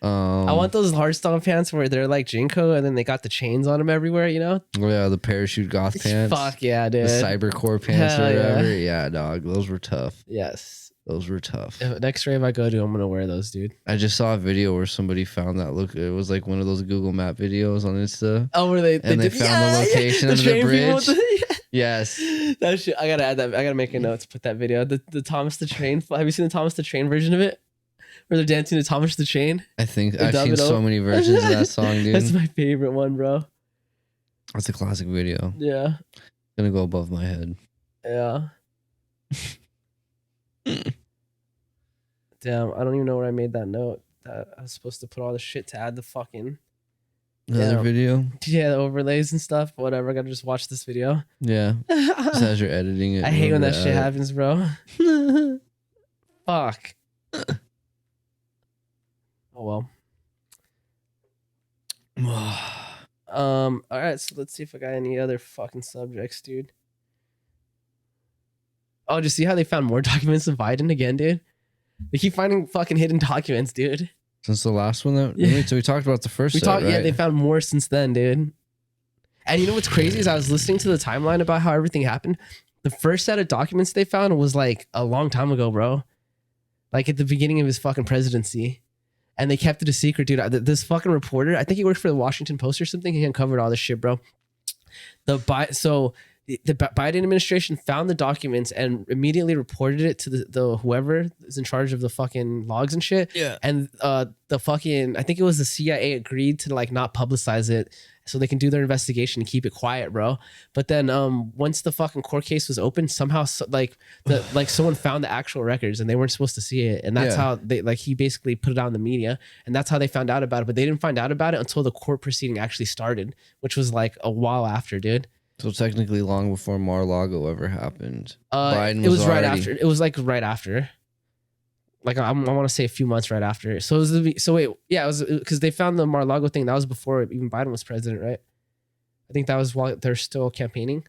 I want those hardstyle pants where they're like Jinko and then they got the chains on them everywhere, you know? Oh yeah, the parachute goth pants. Fuck yeah, dude. The cybercore pants Hell or whatever. yeah. Yeah, dog. Those were tough. Yes. Those were tough. Next rave I go to, I'm gonna wear those, dude. I just saw a video where somebody found that look. It was like one of those Google Map videos on Insta. Oh, where they found the location of the bridge. Yes. That shit. I gotta add that. I gotta make a note to put that video. The Thomas the Train. Have you seen the Thomas the Train version of it? Where they're dancing to Thomas the Train? I think I've seen so many versions of that song, dude. That's my favorite one, bro. That's a classic video. Yeah. Gonna go above my head. Yeah. Damn, I don't even know where I made that note. That I was supposed to put all the shit to add the fucking Another video? Yeah, the overlays and stuff. Whatever. I gotta just watch this video. Yeah. Just as you're editing it. I hate when that shit happens, bro. Fuck. Oh well. All right, so let's see if I got any other fucking subjects, dude. Oh, just see how they found more documents of Biden again, dude? They keep finding fucking hidden documents, dude. Since the last one that so we talked about the first set, right? Yeah, they found more since then, dude. And you know what's crazy is I was listening to the timeline about how everything happened. The first set of documents they found was like a long time ago, bro. Like at the beginning of his fucking presidency. And they kept it a secret, dude. This fucking reporter, I think he worked for the Washington Post or something. He uncovered all this shit, bro. The Biden administration found the documents and immediately reported it to the whoever is in charge of the fucking logs and shit. Yeah. And the fucking, I think it was the CIA agreed to like not publicize it so they can do their investigation and keep it quiet, bro. But then once the fucking court case was open, somehow someone found the actual records and they weren't supposed to see it. And that's how they he basically put it out in the media. And that's how they found out about it. But they didn't find out about it until the court proceeding actually started, which was like a while after, dude. So technically long before Mar-a-Lago ever happened. Biden was right after. It was like right after. Like I want to say a few months right after. So it was because they found the Mar-a-Lago thing. That was before even Biden was president, right? I think that was while they're still campaigning.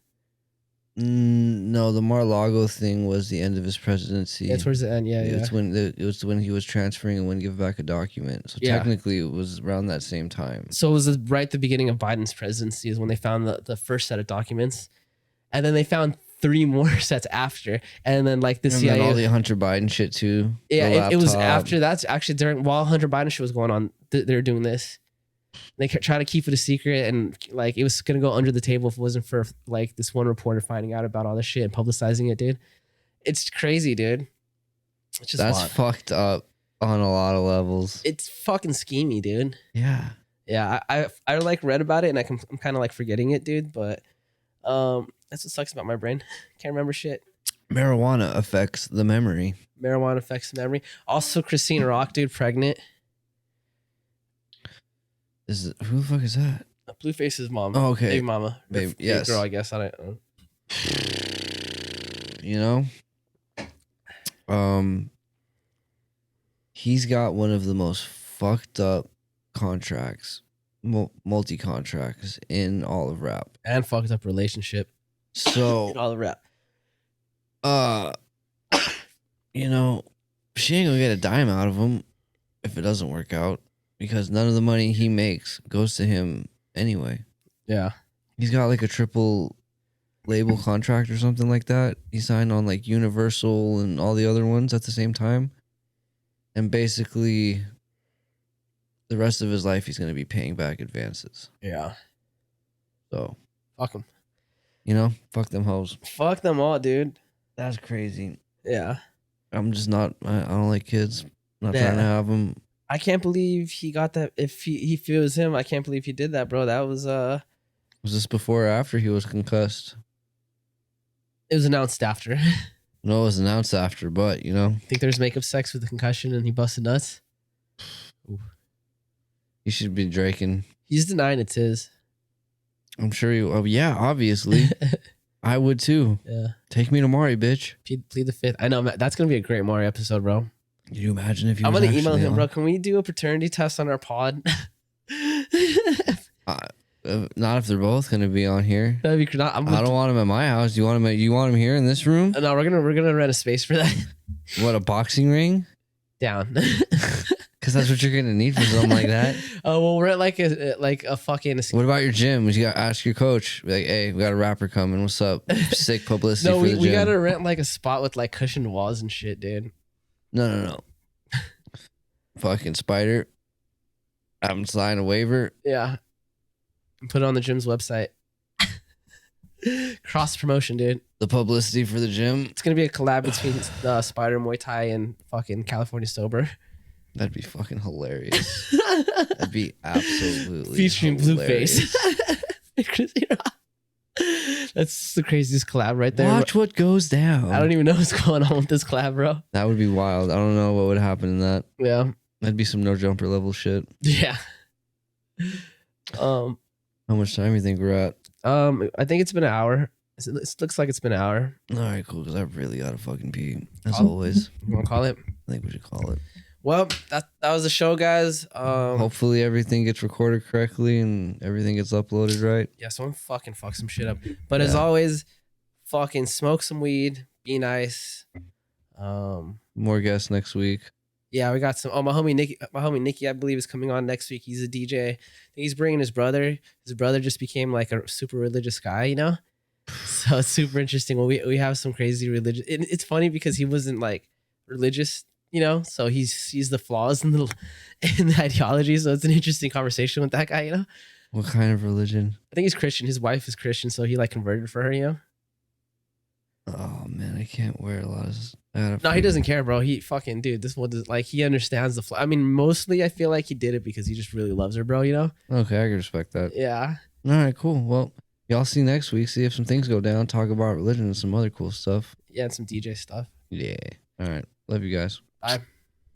No, the Mar-a-Lago thing was the end of his presidency. Yeah, towards the end. Yeah, It's it was when he was transferring and wouldn't give back a document. So technically, it was around that same time. So it was right at the beginning of Biden's presidency is when they found the first set of documents, and then they found 3 more sets after, and then like the CIA, all the Hunter Biden shit too. Yeah, it was after that's actually while Hunter Biden shit was going on. They're doing this. They try to keep it a secret, and like it was gonna go under the table if it wasn't for like this one reporter finding out about all this shit and publicizing it, dude. It's crazy, dude. It's just that's fucked up on a lot of levels. It's fucking schemy, dude. Yeah, yeah. I like read about it, and I'm kind of like forgetting it, dude. But that's what sucks about my brain. Can't remember shit. Marijuana affects the memory. Marijuana affects the memory. Also, Christina Rock, dude, pregnant. Who the fuck is that? Blueface's mom. Oh, okay. Baby mama. Baby, yes. Girl, I guess. I don't know. You know? He's got one of the most fucked up contracts, multi-contracts in all of rap. And fucked up relationship. So in all of rap. You know, she ain't gonna get a dime out of him if it doesn't work out. Because none of the money he makes goes to him anyway. Yeah. He's got like a triple label contract or something like that. He signed on like Universal and all the other ones at the same time. And basically, the rest of his life, he's going to be paying back advances. Yeah. So. Fuck him. You know? Fuck them hoes. Fuck them all, dude. That's crazy. Yeah. I'm just not, I don't like kids. I'm not trying to have them. I can't believe he got that. If it was him, I can't believe he did that, bro. That was Was this before or after he was concussed? It was announced after. No, it was announced after, but you know, Think there's makeup sex with a concussion and he busted nuts. Ooh. he should be draking. He's denying it's his. I'm sure you. Oh yeah, obviously. I would too. Yeah. Take me to Mari, bitch. Plead the fifth. I know, man. That's gonna be a great Mario episode, bro. Can you imagine if you? I'm gonna email him, bro. Can we do a paternity test on our pod? Not if they're both gonna be on here. That'd be. I don't want him at my house. You want him? You want him here in this room? No, we're gonna rent a space for that. What, a boxing ring? Down. Because that's what you're gonna need for something like that. Oh well, we're at like a fucking. What about your gym? You gotta ask your coach. Be like, hey, we got a rapper coming. What's up? Sick publicity. No, for the gym. we gotta rent like a spot with like cushioned walls and shit, dude. No. Fucking Spider. Have him sign a waiver. Yeah. And put it on the gym's website. Cross promotion, dude. The publicity for the gym. It's gonna be a collab between Spider Muay Thai and fucking California Sober. That'd be fucking hilarious. That'd be absolutely featuring hilarious. Blueface. That's the craziest collab right there. Watch what goes down. I don't even know what's going on with this collab, bro. That would be wild. I don't know what would happen in that. Yeah. That'd be some no jumper level shit. Yeah. How much time do you think we're at? I think it's been an hour. It looks like it's been an hour. All right, cool. Because I really gotta fucking pee. As always. You want to call it? I think we should call it. Well, that was the show, guys. Hopefully everything gets recorded correctly and everything gets uploaded right. Yeah, someone fucking fuck some shit up. But as always, fucking smoke some weed. Be nice. More guests next week. Yeah, we got some. Oh, my homie Nicky, I believe, is coming on next week. He's a DJ. I think he's bringing his brother. His brother just became like a super religious guy, you know. So it's super interesting. Well, we have some crazy religious. It's funny because he wasn't like religious, you know. So he sees the flaws in the ideology. So it's an interesting conversation with that guy, you know. What kind of religion? I think he's Christian. His wife is Christian, so he like converted for her, you know. Oh man, I can't wear a lot of. No, he doesn't care, bro. He fucking dude. This one like he understands the. I mean, mostly I feel like he did it because he just really loves her, bro. You know. Okay, I can respect that. Yeah. All right, cool. Well, y'all see next week. See if some things go down. Talk about religion and some other cool stuff. Yeah, and some DJ stuff. Yeah. All right. Love you guys. Bye.